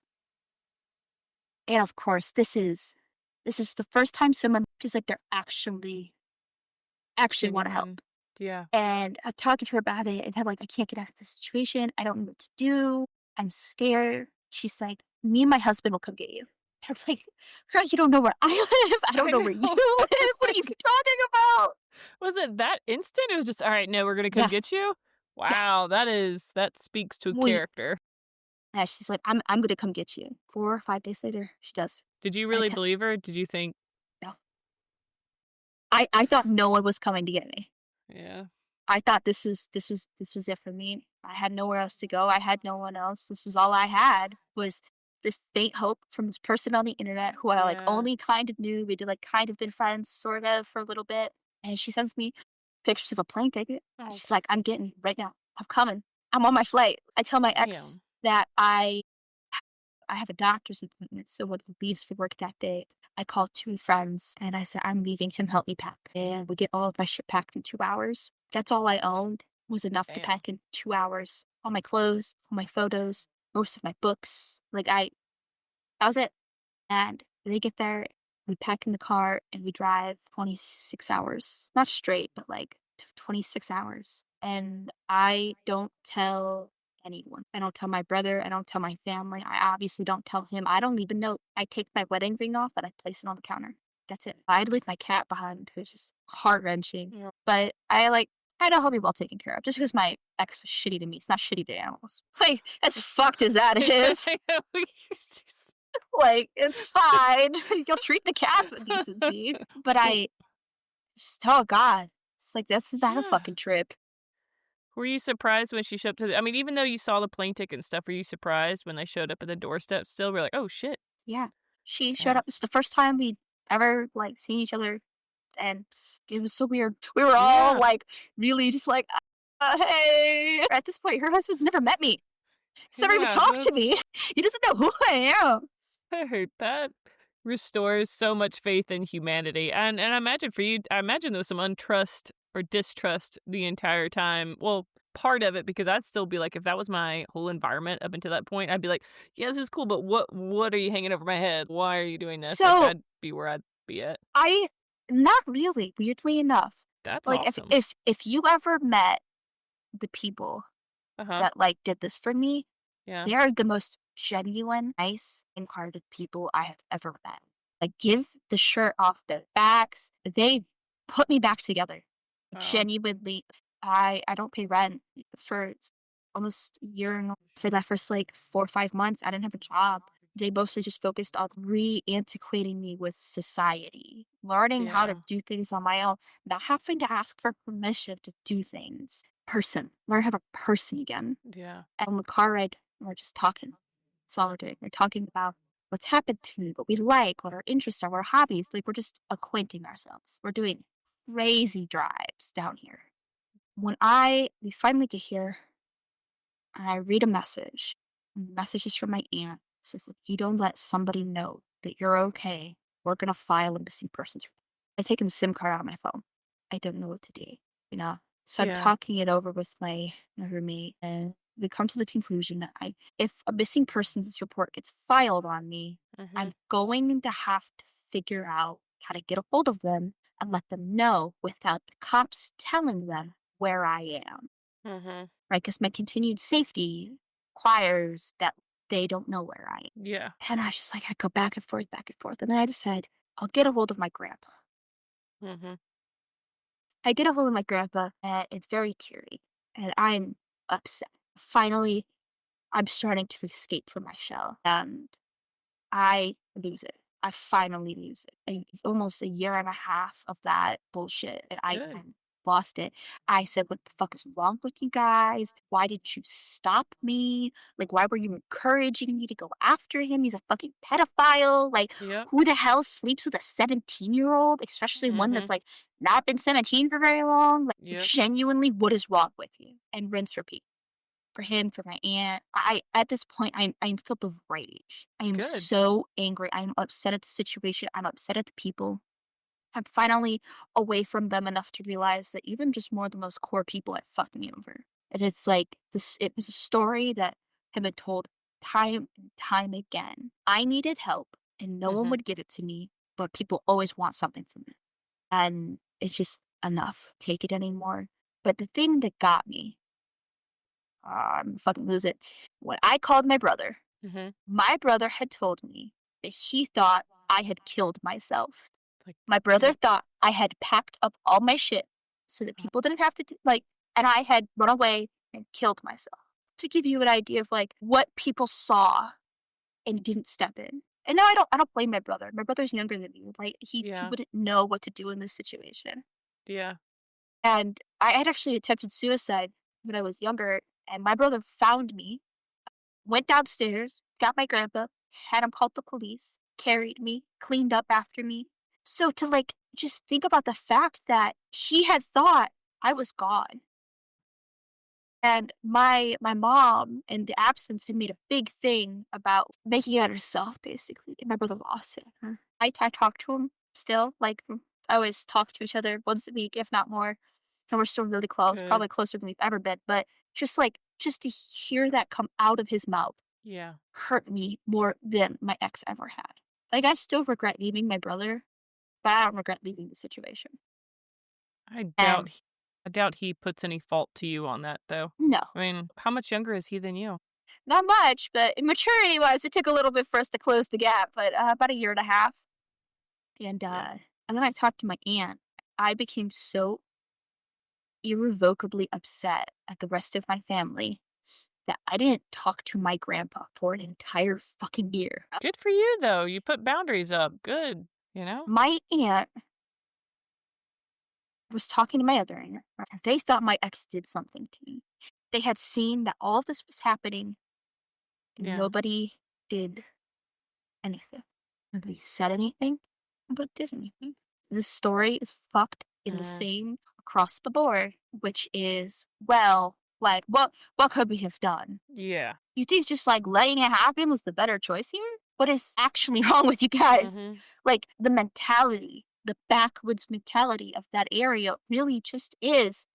And of course, this is the first time someone feels like they're actually want to Genuine. help. Yeah. And I'm talking to her about it, and I'm like, I can't get out of this situation. I don't know what to do. I'm scared. She's like, me and my husband will come get you. I'm like, girl, you don't know where I live. I don't I know where you know. live. What are you talking about? Was it that instant? It was just, "All right, no, we're gonna come Yeah, get you?" yeah. Wow, that speaks to We character. Yeah, she's like, I'm gonna come get you. 4 or 5 days later, she does. Did you And I really tell believe her? Did you think no. I thought no one was coming to get me. yeah. I thought this was it for me. I had nowhere else to go. I had no one else. This was all I had was this faint hope from this person on the internet who I like Yeah. only kind of knew. We did like kind of been friends sort of for a little bit. And she sends me pictures of a plane ticket. Oh, She's like, I'm getting right now. I'm coming. I'm on my flight. I tell my ex damn. that I I have a doctor's appointment, so when he leaves for work that day, I called 2 friends and I said, I'm leaving him, help me pack. And we get all of my shit packed in 2 hours. That's all I owned was enough to Damn. pack in 2 hours. All my clothes, all my photos, most of my books. That was it. And they get there, we pack in the car, and we drive 26 hours. Not straight, but 26 hours. And I don't tell anyone. I don't tell my brother. I don't tell my family. I obviously don't tell him. I don't even know. I take my wedding ring off and I place it on the counter. That's it. I had to leave my cat behind. It was just heart-wrenching. Yeah. But I know he'll be well taken care of. Just because my ex was shitty to me. It's not shitty to animals. As fucked as that is. It's fine. You'll treat the cats with decency. But I just, oh God. It's this is not a fucking trip. Were you surprised when she showed up I mean, even though you saw the plane ticket and stuff, were you surprised when they showed up at the doorstep still? We're like, oh shit. Yeah. She showed up. It's the first time we'd ever seen each other, and it was so weird. We were all really just hey. At this point, her husband's never met me. He's never even talked to me. He doesn't know who I am. I heard that restores so much faith in humanity. And I imagine for you, I imagine there was some untrust or distrust the entire time. Well, part of it, because I'd still be like, if that was my whole environment up until that point, I'd be like, yeah, this is cool, but what are you hanging over my head? Why are you doing this? So, that'd be where I'd be at. Not really, weirdly enough. That's awesome. If you ever met the people that did this for me, yeah, they are the most genuine, nice, and-hearted people I have ever met. Give the shirt off their backs. They put me back together. Wow. Genuinely, I don't pay rent for almost a year. And for that first 4 or 5 months, I didn't have a job. They mostly just focused on re-antiquating me with society, learning how to do things on my own, not having to ask for permission to do things. Learn how to person again. Yeah. And on the car ride, we're just talking. That's all we're doing. We're talking about what's happened to me, what we like, what our interests are, what our hobbies. We're just acquainting ourselves. We're doing crazy drives down here. When we finally get here, I read a message. And the message is from my aunt. It says, if you don't let somebody know that you're okay, we're going to file a missing persons report. I've taken the SIM card out of my phone. I don't know what to do, So I'm talking it over with my roommate, and we come to the conclusion that if a missing persons report gets filed on me, I'm going to have to figure out how to get a hold of them and let them know without the cops telling them where I am. Right? Because my continued safety requires that they don't know where I am. Yeah. And I just I go back and forth. And then I decide I'll get a hold of my grandpa. I get a hold of my grandpa, and it's very teary, and I'm upset. Finally, I'm starting to escape from my shell, and I lose it. I finally lose it. Almost a year and a half of that bullshit, and I lost it. I said, what the fuck is wrong with you guys? Why did you stop me? Why were you encouraging me to go after him? He's a fucking pedophile. Who the hell sleeps with a 17-year-old? Especially one that's not been 17 for very long. Genuinely, what is wrong with you? And rinse repeat. For him, for my aunt. At this point, I'm filled with rage. I am so angry. I'm upset at the situation. I'm upset at the people. I'm finally away from them enough to realize that even just more than those core people had fucked me over. And it's this. It was a story that had been told time and time again. I needed help, and no one would give it to me, but people always want something from me. And it's just enough. Take it anymore. But the thing that got me, I'm gonna fucking lose it. When I called my brother, my brother had told me that he thought I had killed myself. My brother thought I had packed up all my shit so that people didn't have to, and I had run away and killed myself. To give you an idea of, what people saw and didn't step in. And no, I don't blame my brother. My brother's younger than me. He wouldn't know what to do in this situation. Yeah. And I had actually attempted suicide when I was younger, and my brother found me, went downstairs, got my grandpa, had him call the police, carried me, cleaned up after me. So to just think about the fact that he had thought I was gone. And my mom, in the absence, had made a big thing about making it herself, basically. And my brother lost it on her. I talk to him still. Like, I always talk to each other once a week, if not more. And we're still really close, Good. probably closer than we've ever been. But just to hear that come out of his mouth Yeah. hurt me more than my ex ever had. Like, I still regret leaving my brother, but I don't regret leaving the situation. I And doubt he, I doubt he puts any fault to you on that, though. no, I mean, how much younger is he than you? not much, but maturity wise, it took a little bit for us to close the gap, but about a year and a half. And Yeah. and then I talked to my aunt. I became so irrevocably upset at the rest of my family that I didn't talk to my grandpa for an entire fucking year. Good for you, though. You put boundaries up. Good. My aunt was talking to my other aunt, and they thought my ex did something to me. They had seen that all of this was happening, and Yeah. nobody did anything. Nobody said anything. Nobody did anything. This story is fucked in the same across the board, which is, well, like, what could we have done? Yeah. You think just like letting it happen was the better choice here? What is actually wrong with you guys? Mhm. Like, the mentality, the backwoods mentality of that area really just is,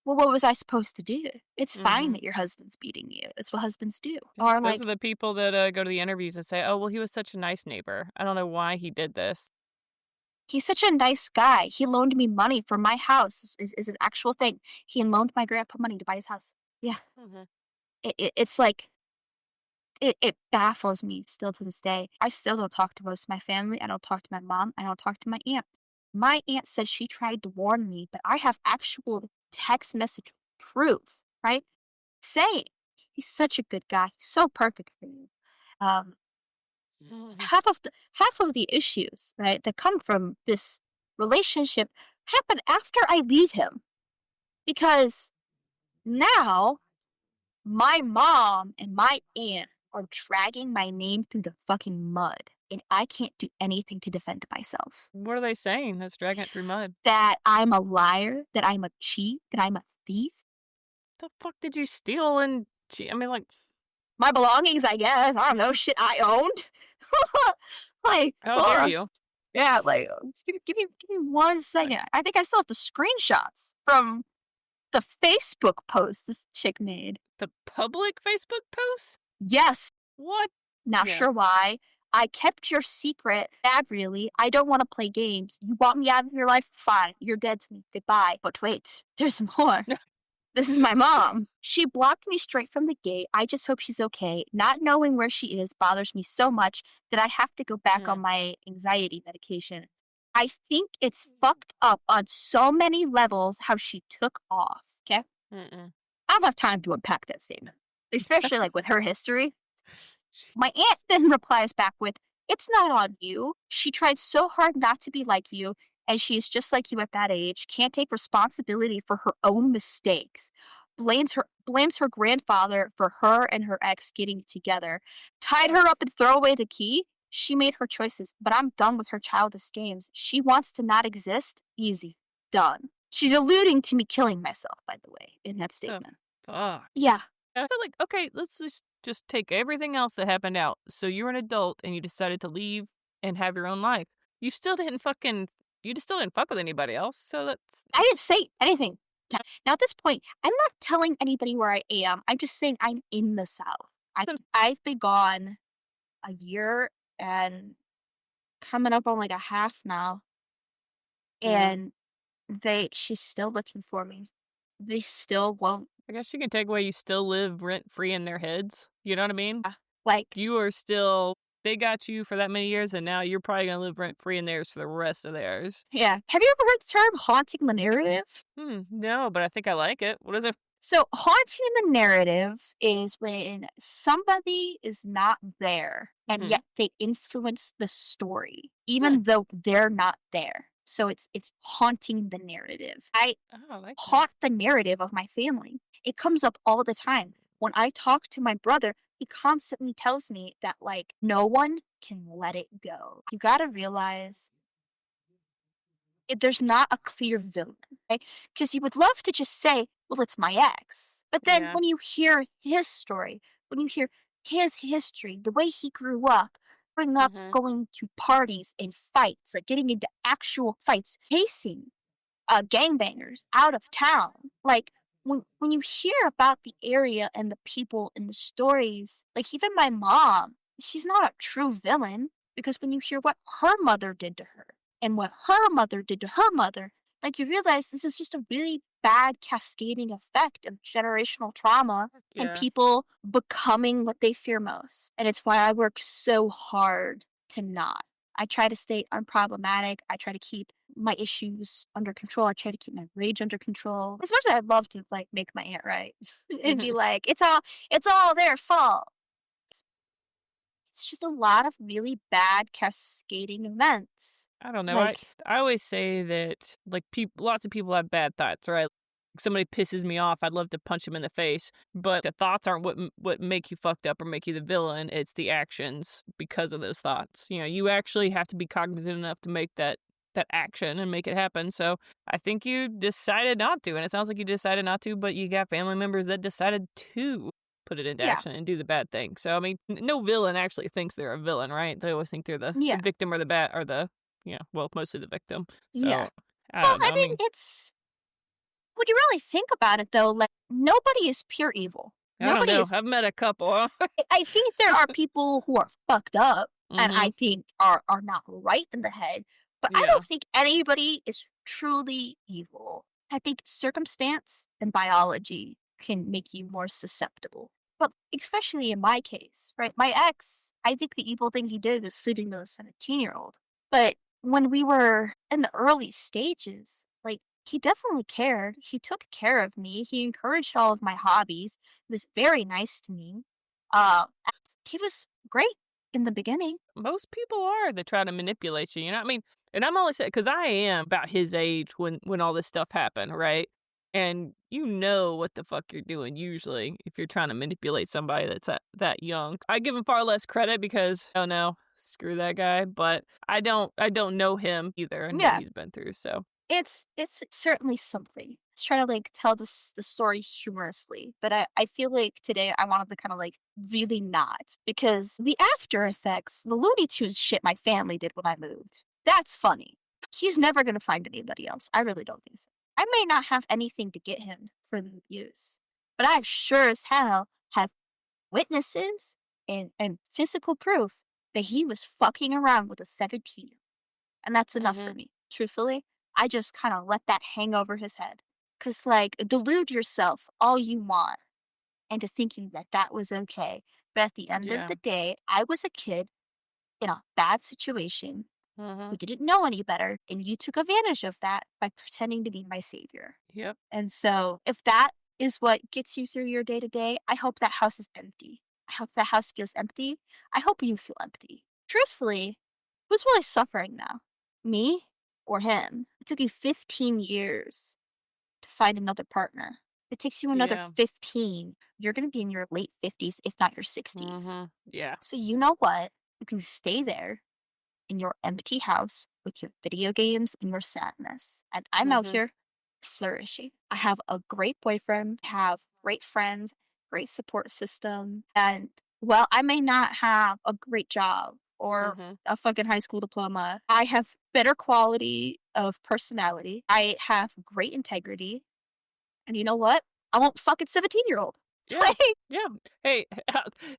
well, what was I supposed to do? It's fine Mhm. that your husband's beating you. It's what husbands do. Yeah. Or Those like, are the people that go to the interviews and say, "Oh, well, he was such a nice neighbor. I don't know why he did this." he's such a nice guy. He loaned me money for my house is an actual thing. He loaned my grandpa money to buy his house. Yeah. Mhm. It's like, it baffles me still to this day. I still don't talk to most of my family. I don't talk to my mom. I don't talk to my aunt. My aunt said she tried to warn me, but I have actual text message proof, right? Saying he's such a good guy. He's so perfect for you. Um, Mhm. half of the issues, right, that come from this relationship happen after I leave him. Because now my mom and my aunt are dragging my name through the fucking mud, and I can't do anything to defend myself. What are they saying that's dragging it through mud? That I'm a liar, that I'm a cheat, that I'm a thief. The fuck did you steal and I mean, like, My belongings, I guess. I don't know, shit I owned. Like, how dare you? yeah, like, give me one Like, second. I think I still have the screenshots from the Facebook post this chick made. the public Facebook post? Yes, What? not Yeah. sure why. I kept your secret. Bad, really. I don't want to play games. You want me out of your life? Fine. You're dead to me. Goodbye. But wait, there's more. This is my mom. She blocked me straight from the gate. I just hope she's okay. Not knowing where she is bothers me so much that I have to go back on my anxiety medication. I think it's fucked up on so many levels how she took off. Okay? Mm-mm. I don't have time to unpack that statement, especially like with her history. My aunt then replies back with, "It's not on you. She tried so hard not to be like you, and she is just like you at that age, can't take responsibility for her own mistakes. Blames her grandfather for her and her ex getting together. Tied her up and throw away the key. She made her choices, but I'm done with her childish games. She wants to not exist. Easy. Done." She's alluding to me killing myself, by the way, in that The statement. fuck? Yeah. So, like, okay, let's just take everything else that happened out. So you're an adult and you decided to leave and have your own life. You still didn't fucking you just still didn't fuck with anybody else. So that's I didn't say anything. Now, at this point, I'm not telling anybody where I am. I'm just saying I'm in the South. I've been gone a year and coming up on like a half now, yeah. and she's still looking for me. They still won't. I guess you can take away you still live rent free in their heads. You know what I mean? Like, You are still they got you for that many years and now you're probably gonna live rent free in theirs for the rest of theirs. yeah. Have you ever heard the term haunting the narrative? No, but I think I like it. What is it? So, haunting the narrative is when somebody is not there and Mhm. yet they influence the story, even though they're not there. So it's haunting the narrative. I Oh, I like that. haunt the narrative of my family. It comes up all the time. When I talk to my brother, he constantly tells me that, like, no one can let it go. You gotta realize there's not a clear villain, right? Because you would love to just say, well, it's my ex. But then Yeah. when you hear his story, when you hear his history, the way he grew up, growing up Mhm. going to parties and fights, like getting into actual fights, chasing gangbangers out of town. Like when you hear about the area and the people and the stories, like even my mom, she's not a true villain because when you hear what her mother did to her and what her mother did to her mother, like you realize this is just a really bad cascading effect of generational trauma and Yeah. people becoming what they fear most. And it's why I work so hard to not. I try to stay unproblematic. I try to keep my issues under control. I try to keep my rage under control. As much as I'd love to like make my aunt right and be Mhm. like, it's all their fault. It's just a lot of really bad cascading events. I don't know. I Like, I always say that like lots of people have bad thoughts, right? Somebody pisses me off, I'd love to punch him in the face, but the thoughts aren't what make you fucked up or make you the villain. It's the actions because of those thoughts. You know, you actually have to be cognizant enough to make that action and make it happen. So I think you decided not to, and it sounds like you decided not to, but you got family members that decided to put it into yeah, action and do the bad thing. So I mean, no villain actually thinks they're a villain, right? They always think they're the yeah, victim or the bad or the well, mostly the victim. yeah. So I Well, don't know. I I mean, mean, it's when you really think about it though, like nobody is pure evil. I don't Nobody know. is I've met a couple. Huh? I think there are people who are fucked up and Mm-hmm. I think are not right in the head, but I Yeah. don't think anybody is truly evil. I think circumstance and biology can make you more susceptible. But especially in my case, right? My ex, I think the evil thing he did was sleeping with a 17-year-old. But when we were in the early stages, like he definitely cared. He took care of me. He encouraged all of my hobbies. He was very nice to me. And he was great in the beginning. Most people are that try to manipulate you. You know, what I mean, and I'm only saying because I am about his age when all this stuff happened, right? And you know what the fuck you're doing usually if you're trying to manipulate somebody that's that young. I give him far less credit because oh no, screw that guy. But I don't know him either and what Yeah, he's been through. So it's certainly something. Let's try to like tell this the story humorously, but I feel like today I wanted to kind of like really not because the after effects, the Looney Tunes shit my family did when I moved. That's funny. He's never gonna find anybody else. I really don't think so. I may not have anything to get him for the abuse, but I sure as hell have witnesses and physical proof that he was fucking around with a 17. And that's enough for hmm me. Truthfully, I just kind of let that hang over his head. Cause like delude yourself all you want into thinking that that was okay. But at the end of yeah. the day, I was a kid in a bad situation hmm who didn't know any better, and you took advantage of that by pretending to be my savior. Yep. And so, if that is what gets you through your day to day, I hope that house is empty. I hope that house feels empty. I hope you feel empty. Truthfully, who's really suffering now? Me or him? It took you 15 years to find another partner. It takes you another Yeah. 15. You're going to be in your late 50s, if not your 60s. Yeah. So, you know what? You can stay there in your empty house with your video games and your sadness. And I'm out hmm here flourishing. I have a great boyfriend, have great friends, great support system. And well, I may not have a great job or hmm a fucking high school diploma. I have better quality of personality. I have great integrity. And you know what? I won't fucking 17-year-old. Yeah. Yeah. Hey,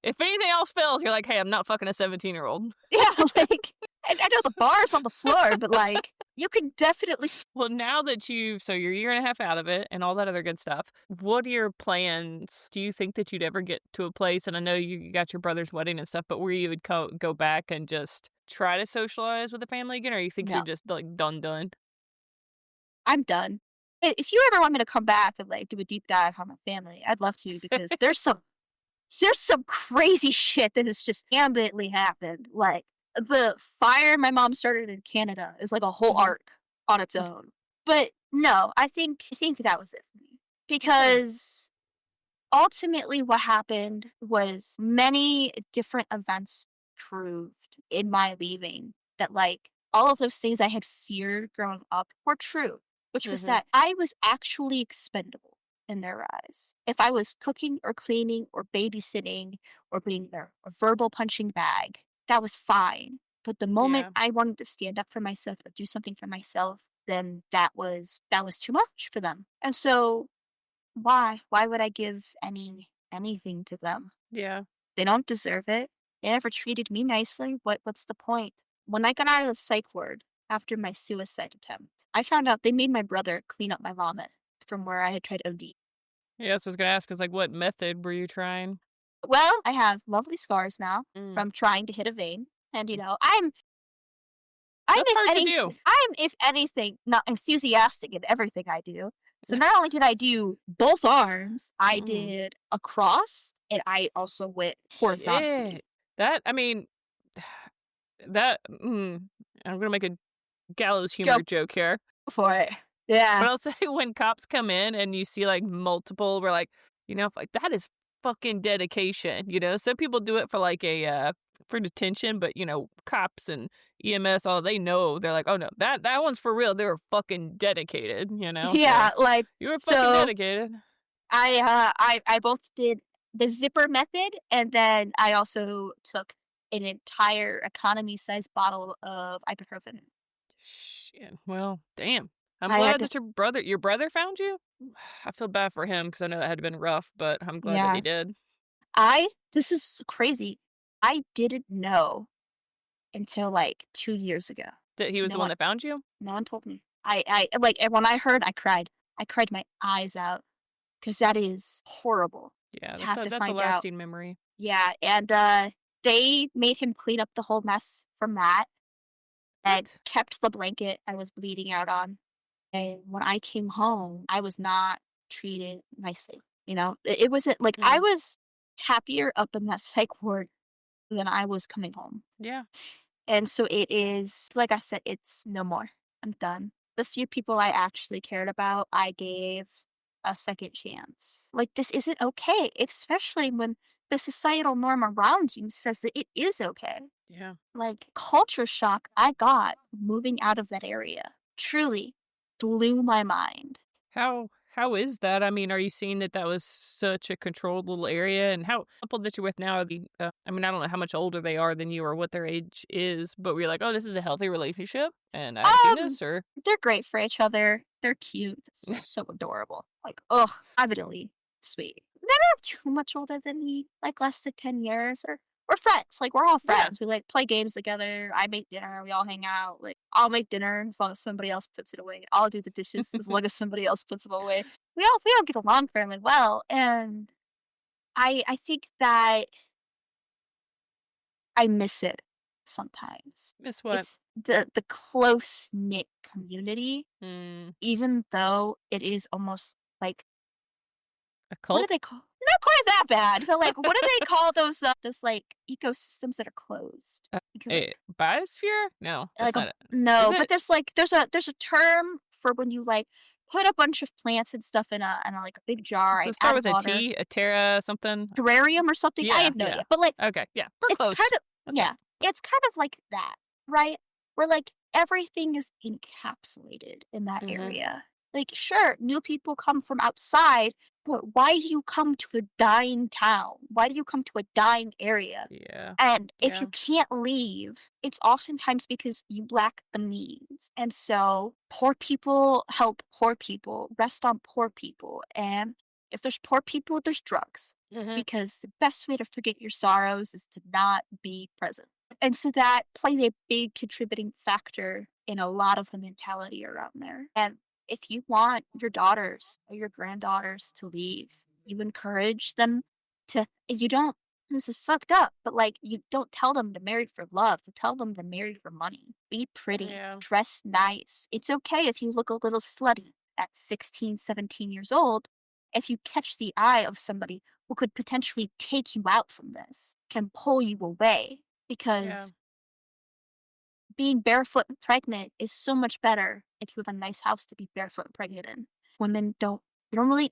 if anything else fails, you're like, hey, I'm not fucking a 17-year-old. Yeah, like, and I know the bar's on the floor, but like, you can definitely. Well, now that so you're a year and a half out of it and all that other good stuff, what are your plans? Do you think that you'd ever get to a place, and I know you got your brother's wedding and stuff, but where you would go back and just try to socialize with the family again, or you think you're No, just like done? I'm done. If you ever want me to come back and like do a deep dive on my family, I'd love to because there's some crazy shit that has just ambitly happened. Like the fire my mom started in Canada is like a whole hmm arc on its own. But no, I think that was it for me Okay. because ultimately what happened was many different events proved in my leaving that like all of those things I had feared growing up were true, which was hmm that I was actually expendable. in their eyes. If I was cooking or cleaning or babysitting or being their verbal punching bag, that was fine. But the moment Yeah. I wanted to stand up for myself or do something for myself, then that was too much for them. And so why? Why would I give anything to them? Yeah. They don't deserve it. They never treated me nicely. What's the point? When I got out of the psych ward after my suicide attempt, I found out they made my brother clean up my vomit from where I had tried OD. Yeah, so I was gonna ask, is like, what method were you trying? Well, I have lovely scars now Mm. from trying to hit a vein. And I'm That's hard to do. if anything, not enthusiastic in everything I do. So not only did I do both arms, I Mm. did across and I also went horizontally. Shit. That, I mean, I'm gonna make a gallows Go humor joke here. for it. Yeah. But I'll say when cops come in and you see like multiple, we're like, like that is fucking dedication. Some people do it for like for detention, but cops and EMS, all they know, they're like, oh no, that one's for real. They were fucking dedicated. Yeah, So like you were fucking so dedicated. I both did the zipper method and then I also took an entire economy sized bottle of ibuprofen. Shit. Well, damn. I'm I had glad to that your brother found you. I feel bad for him because I know that had been rough, but I'm glad that yeah. he did. This is crazy. I didn't know until like 2 years ago. That he was No the one one that found you. no one told me. I like and when I heard I cried. I cried my eyes out because that is horrible Yeah, to have to that's a find out. lasting memory. Yeah, and they made him clean up the whole mess from that and What? kept the blanket I was bleeding out on. And when I came home, I was not treated nicely. It wasn't like I Mm, was happier up in that psych ward than I was coming home. yeah. And so it is, like I said, it's no more. I'm done. The few people I actually cared about, I gave a second chance. Like, this isn't okay, especially when the societal norm around you says that it is okay. Yeah. Like, culture shock I got moving out of that area truly blew my mind. How is that? I mean, are you seeing that was such a controlled little area? And how couple that you're with now? I mean, I don't know how much older they are than you or what their age is, but we're like, oh, this is a healthy relationship, and I haven't seen Um, this, or they're great for each other. They're cute. So adorable. Like, ugh, evidently sweet. They're not too much older than me, like less than 10 years. Or we're friends. Like, we're all yeah. friends. We like play games together. I make dinner. We all hang out. Like, I'll make dinner as long as somebody else puts it away. I'll do the dishes as long as somebody else puts them away. We all get along fairly well. And I think that I miss it sometimes. Miss what? It's the close knit community, Mm, even though it is almost like a what do cult? they call? Not quite that bad, but like what do they call those like ecosystems that are closed? Uh, Because a biosphere? No, that's like a not it. Is no, but it? there's a term for when you like put a bunch of plants and stuff in a like a big jar Does and it add start with a water, T? A Terra something? terrarium or something. I Yeah, have no yeah. idea, but like Okay, yeah. We're it's close. kind of That's right. yeah, it's kind of like that, right? Where like everything is encapsulated in that Mm-hmm. area. Like, sure, new people come from outside, but why do you come to a dying town? Why do you come to a dying area? Yeah, And if you yeah, can't leave, it's oftentimes because you lack the means. And so poor people help poor people, rest on poor people. And if there's poor people, there's drugs. mm-hmm. Because the best way to forget your sorrows is to not be present. And so that plays a big contributing factor in a lot of the mentality around there. And if you want your daughters or your granddaughters to leave, you encourage them to, you don't, this is fucked up, but like, you don't tell them to marry for love. You tell them to marry for money. Be pretty, Yeah, dress nice. It's okay if you look a little slutty at 16, 17 years old. If you catch the eye of somebody who could potentially take you out from this, can pull you away, yeah, because being barefoot and pregnant is so much better if you have a nice house to be barefoot and pregnant in. Women don't really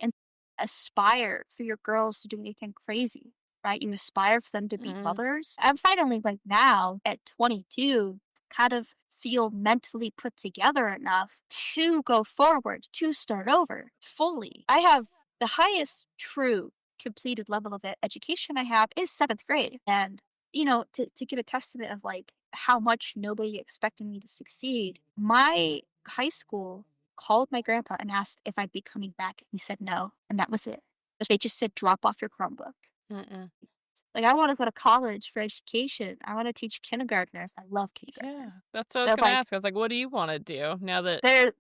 aspire for your girls to do anything crazy, right? You aspire for them to be mm-hmm. mothers. I'm finally like now at 22 kind of feel mentally put together enough to go forward, to start over fully. I have the highest true completed level of education I have is 7th grade. And, to give a testament of like how much nobody expected me to succeed, my high school called my grandpa and asked if I'd be coming back. He said no. And that was it. They just said, drop off your Chromebook. Mm-mm. Like, I want to go to college for education. I want to teach kindergartners. I love Yeah, kindergartners. that's what I was They're going to like, ask. I was like, what do you want to do now that they're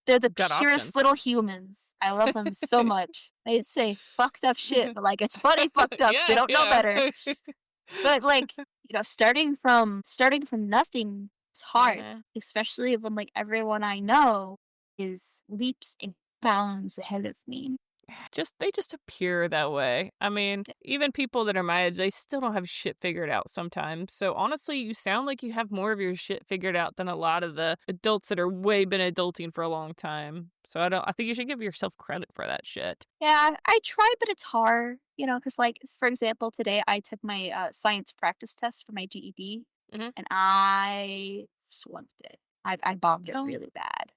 the you've got purest options? little humans. I love them so much. They'd say fucked up shit, but like it's funny fucked up because they Yeah, don't know yeah. better. But like, starting from nothing is hard, Mhm. especially when like everyone I know is leaps and bounds ahead of me. They just appear that way. I mean, even people that are my age, they still don't have shit figured out sometimes. So honestly, you sound like you have more of your shit figured out than a lot of the adults that are way been adulting for a long time. So I think you should give yourself credit for that shit. Yeah, I try, but it's hard, because like for example, today I took my science practice test for my GED, Hmm. and I flunked it. I bombed it Oh. really bad.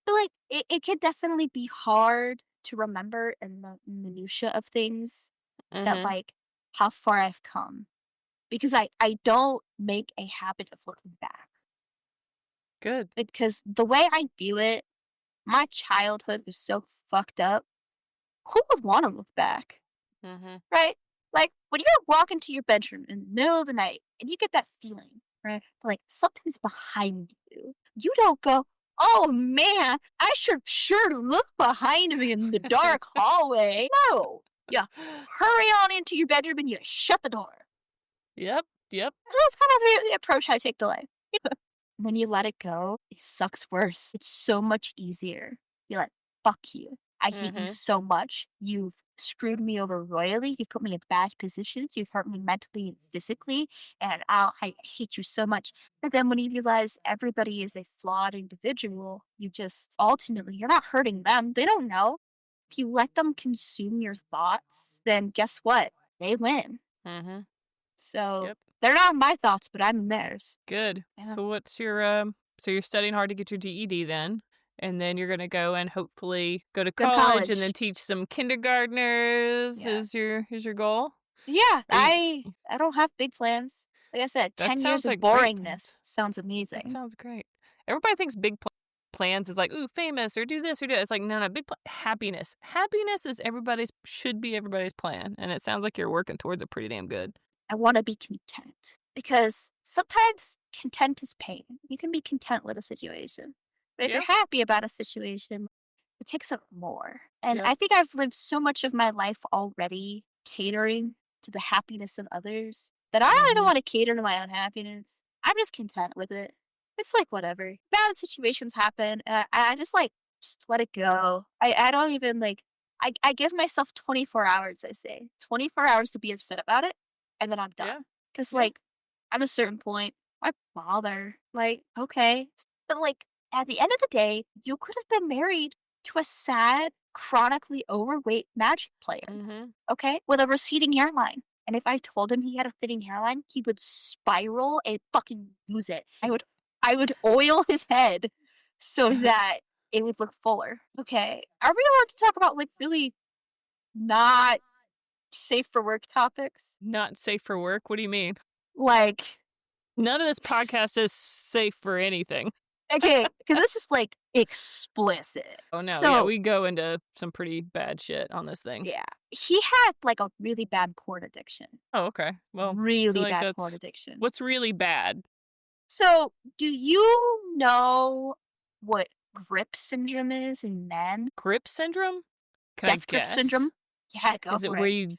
So like it could definitely be hard to remember in the minutia of things that Hmm. like how far I've come because I don't make a habit of looking back Good. because the way I view it, my childhood was so fucked up. Who would want to look back, Hmm. right? Like when you're walking to your bedroom in the middle of the night and you get that feeling, right? Like something's behind you. You don't go, oh man, I should sure look behind me in the dark hallway. No. You hurry on into your bedroom and you shut the door. Yep. Yep. And that's kind of the approach I take to life. When you let it go, it sucks worse. It's so much easier. You're like, fuck you. I hate you Hmm. so much. You've screwed me over royally. You've put me in bad positions. You've hurt me mentally and physically. And I hate you so much. But then when you realize everybody is a flawed individual, you just ultimately, you're not hurting them. They don't know. If you let them consume your thoughts, then guess what? They win. Hmm. So Yep. they're not my thoughts, but I'm in theirs. Good. Yeah. So what's your so you're studying hard to get your GED then, and then you're gonna go and hopefully go to Go to college and then college. teach some kindergartners Yeah. is your goal? Yeah, Are you I don't have big plans. Like I said, That 10 years sounds of like great plans. boringness sounds That amazing. sounds great. Everybody thinks big plans is like, ooh, famous or do this or do that. It's like, no, no, happiness. Happiness is should be everybody's plan. And it sounds like you're working towards it pretty damn good. I want to be content because sometimes content is pain. You can be content with a situation, but if you're Yeah. happy about a situation, it takes up more. And Yep. I think I've lived so much of my life already catering to the happiness of others that I don't even Mm-hmm. want to cater to my own happiness. I'm just content with it. It's like whatever. Bad situations happen, and I just let it go. I don't even like. I give myself 24 hours. I say 24 hours to be upset about it, and then I'm Yeah. done. Because Yeah. like at a certain point, why bother? Like okay, but like at the end of the day, you could have been married to a sad, chronically overweight magic player, Mm-hmm. okay, with a receding hairline. And if I told him he had a thinning hairline, he would spiral and fucking lose it. I would oil his head so that it would look fuller. Okay. Are we allowed to talk about like really not safe for work topics? Not safe for work? What do you mean? Like None of this podcast is safe for anything. okay, because this is like explicit. Oh no, yeah, So we go into some pretty bad shit on this thing. yeah, he had like a really bad porn addiction. Oh, okay. Well, I feel Really like bad porn that's addiction. what's really bad. So, do you know what grip syndrome is in men? Grip syndrome? Can I Death grip guess? syndrome? Yeah, go Is it for where it.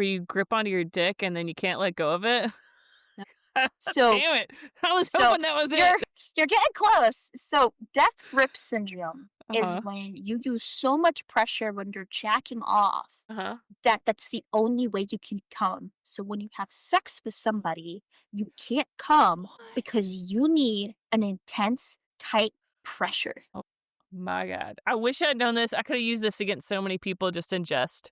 you grip onto your dick and then you can't let go of it? No. So, Damn it. I was so hoping that was you're it. you're getting close. So, death grip syndrome is Uh-huh. when you use so much pressure when you're jacking off Uh-huh. that's the only way you can come. So when you have sex with somebody, you can't come because What? you need an intense, tight pressure. Oh my god. I wish I'd known this. I could have used this against so many people just in jest.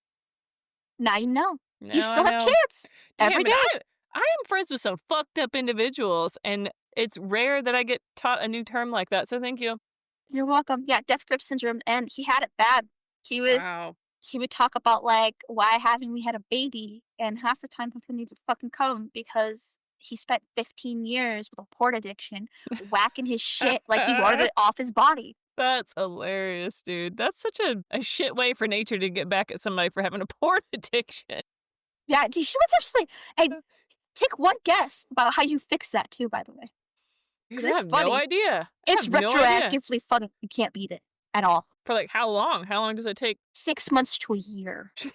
Now you know. You Now I still have know. chance every Damn it. day. I am friends with some fucked up individuals, and it's rare that I get taught a new term like that. So thank you. You're welcome. Yeah, death grip syndrome, and he had it bad. He was Wow. he would talk about, like, why haven't we had a baby? And half the time he couldn't even fucking come because he spent 15 years with a porn addiction, whacking his shit like he wanted it off his body. That's hilarious, dude. That's such a shit way for nature to get back at somebody for having a porn addiction. Yeah, do you know what's actually and take one guess about how you fix that too, by the way. Dude, 'Cause I it's have funny. no idea. I It's have no idea. retroactively funny. You can't beat it at all. For like how long? How long does it take? 6 months to a year. Shit.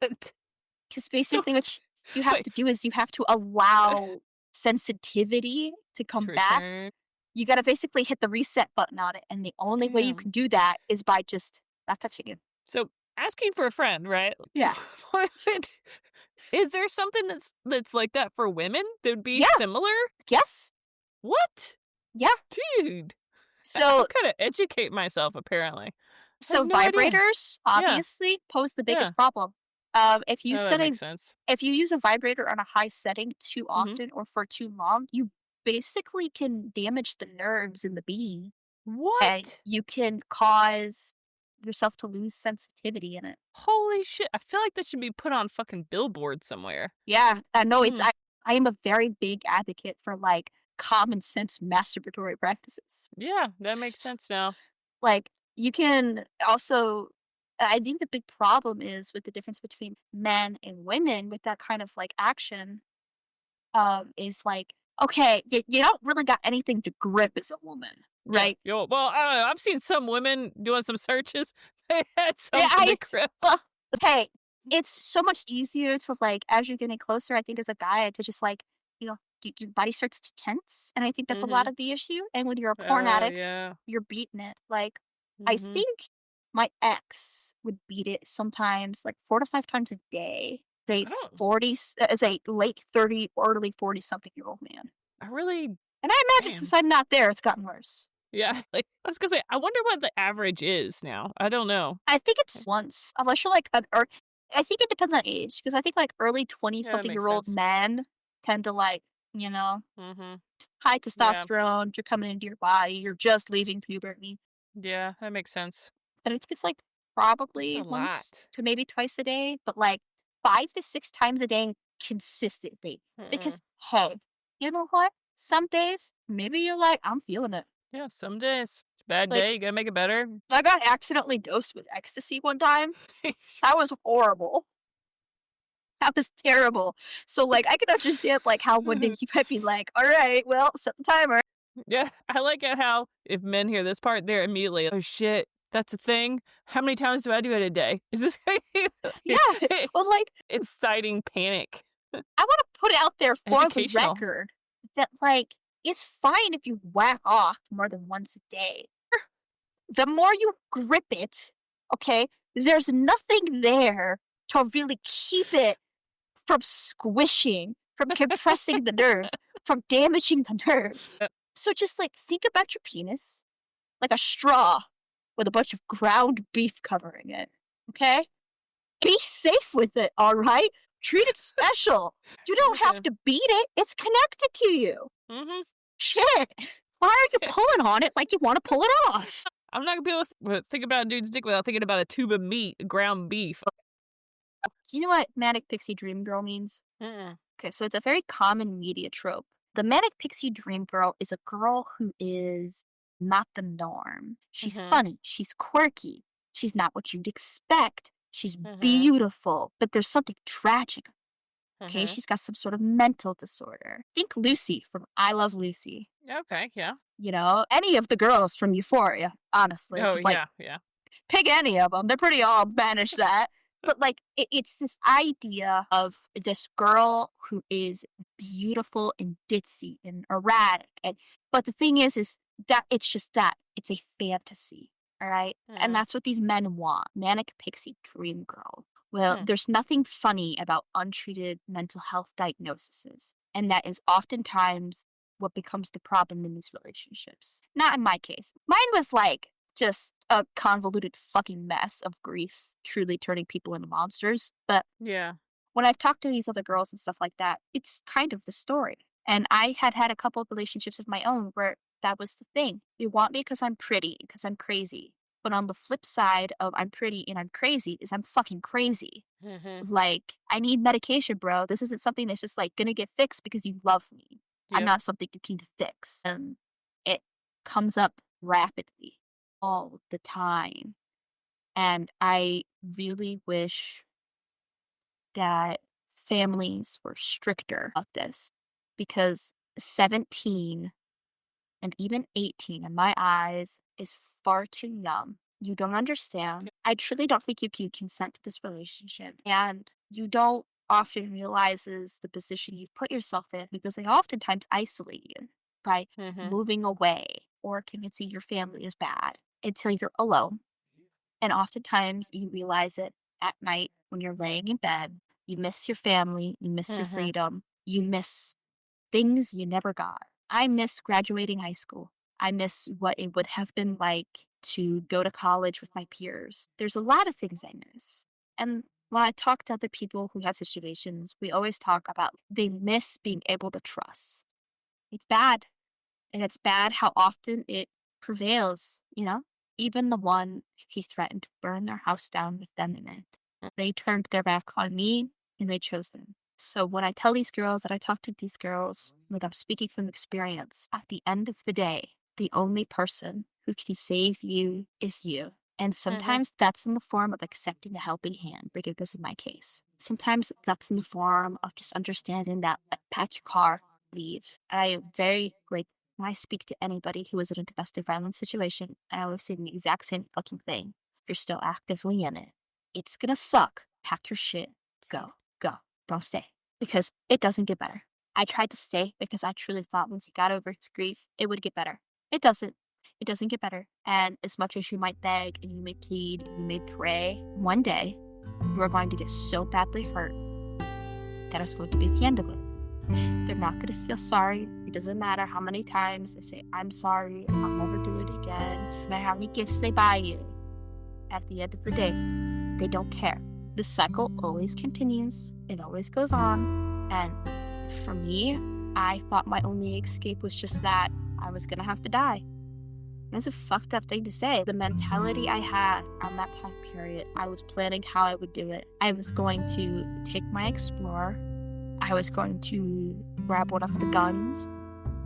Because So basically what you have wait. to do is you have to allow sensitivity to come To back. return. You gotta basically hit the reset button on it, and the only way you Damn. can do that is by just not touching it. So asking for a friend, right? Yeah. Is there something that's like that for women? That'd be Yeah. similar? Yes. What? Yeah. Dude. So I'll kind of educate myself, apparently. so no idea. vibrators obviously pose the biggest Yeah. problem. If you Oh, set that a makes sense. if you use a vibrator on a high setting too Mhm. often or for too long, you basically can damage the nerves in the being, and What? you can cause yourself to lose sensitivity in it. Holy shit. I feel like this should be put on fucking billboard somewhere. Yeah, no, it's Hmm. I am a very big advocate for like common sense masturbatory practices. Yeah, that makes sense now. Like you can also I think the big problem is with the difference between men and women with that kind of like action is like okay, you don't really got anything to grip as a woman, Yeah. right? Yo, well, I don't know. I've seen some women doing some searches. They had Yeah, something to grip. well, hey, it's so much easier to like as you're getting closer, I think as a guy to just like, your body starts to tense. And I think that's a lot Mhm. of the issue. And when you're a porn Oh, addict, yeah. you're beating it. Like I Mhm. think my ex would beat it sometimes like 4 to 5 times a day. Oh. As a late 30, early 40 something year old man. I really And I imagine damn. since I'm not there, it's gotten worse. Yeah, like, I was gonna say, I wonder what the average is now. I don't know. I think it's once, unless you're like I think it depends on age because I think like early 20 Yeah, that something makes year old sense. men tend to like, you know, Mhm. high Yeah. testosterone, you're coming into your body, you're just leaving puberty. Yeah, that makes sense. But I think it's like That's probably a once lot. to maybe twice a day, but like 5 to 6 times a day consistently. Mm-mm. Because hey, you know what? Some days maybe you're like, I'm feeling it. Yeah, some days. It's a bad Like day, you gotta make it better. I got accidentally dosed with ecstasy one time. That was horrible. That was terrible. So, like, I can understand, like, how one day you might be like, "All right, well, set the timer." Yeah, I like it how if men hear this part, they're immediately, "Oh, shit, that's a thing? How many times do I do it a day? Is this" Yeah. Well, like, inciting panic. I wanna put it out there for the Educational. record that, like, it's fine if you whack off more than once a day. The more you grip it, okay, there's nothing there to really keep it from squishing, from compressing the nerves, from damaging the nerves. So just, like, think about your penis like a straw with a bunch of ground beef covering it, okay? Be safe with it, alright? Treat it special. You don't have Okay. to beat it, it's connected to you. Mhm. Shit. Why are you pulling on it like you wanna pull it off? I'm not gonna be able to think about a dude's dick without thinking about a tube of meat, ground beef. Do you know what Manic Pixie Dream Girl means? Mm-mm. Okay, so it's a very common media trope. The Manic Pixie Dream Girl is a girl who is not the norm. She's Mhm. funny, she's quirky, she's not what you'd expect, she's Mhm. beautiful, but there's something tragic. Okay, Mhm. she's got some sort of mental disorder. Think Lucy from I Love Lucy. Okay, yeah. You know, any of the girls from Euphoria, honestly. Oh, Just like, yeah. pick any of them. They're pretty all banished that. But like, it's this idea of this girl who is beautiful and ditzy and erratic. But the thing is that it's just that it's a fantasy. All right. And Mm. that's what these men want. Manic Pixie Dream Girl. Well, Hmm. there's nothing funny about untreated mental health diagnoses. And that is oftentimes what becomes the problem in these relationships. Not in my case. Mine was like just a convoluted fucking mess of grief, truly turning people into monsters. But Yeah. when I've talked to these other girls and stuff like that, it's kind of the story. And I had a couple of relationships of my own where that was the thing. You want me because I'm pretty, because I'm crazy. But on the flip side of I'm pretty and I'm crazy is I'm fucking crazy. Like, I need medication, bro. This isn't something that's just like gonna get fixed because you love me. I'm Yep. not something you can fix. And it comes up rapidly all the time. And I really wish that families were stricter about this because 17 and even 18 in my eyes is far too young. You don't understand. I truly don't think you can consent to this relationship. And you don't often realizes the position you've put yourself in because they oftentimes isolate you by moving away or convincing your family is bad until you're alone. And oftentimes you realize it at night when you're laying in bed. You miss your family, you miss your freedom, you miss things you never got. I miss graduating high school. I miss what it would have been like to go to college with my peers. There's a lot of things I miss. And when I talk to other people who had situations, we always talk about they miss being able to trust. It's bad. And it's bad how often it prevails, you know? Even the one he threatened to burn their house down with them in it. They turned their back on me and they chose them. So when I tell these girls that I talk to these girls, like I'm speaking from experience, at the end of the day, the only person who can save you is you. And sometimes that's in the form of accepting a helping hand, because this is my case. Sometimes that's in the form of just understanding that, like, pack your car, leave. I am very, like, when I speak to anybody who is in a domestic violence situation, I always say the exact same fucking thing. If you're still actively in it, it's gonna suck. Pack your shit. Go. Don't stay. Because it doesn't get better. I tried to stay because I truly thought once he got over his grief, it would get better. It doesn't. It doesn't get better. And as much as you might beg and you may plead, you may pray, one day you are going to get so badly hurt that it's going to be the end of it. They're not going to feel sorry. It doesn't matter how many times they say, I'm sorry, I'll never do it again. No matter how many gifts they buy you. At the end of the day, they don't care. The cycle always continues. It always goes on. And for me, I thought my only escape was just that I was going to have to die. That's a fucked up thing to say. The mentality I had on that time period, I was planning how I would do it. I was going to take my Explorer. I was going to grab one of the guns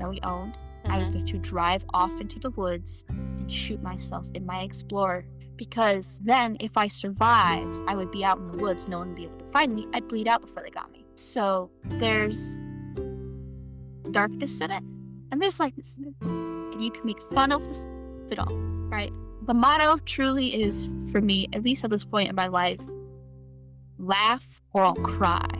that we owned. I was going to drive off into the woods and shoot myself in my Explorer. Because then, if I survived, I would be out in the woods. No one would be able to find me. I'd bleed out before they got me. So there's darkness in it, and there's lightness in it. And you can make fun of it all, right? The motto truly is, for me, at least at this point in my life, laugh or I'll cry.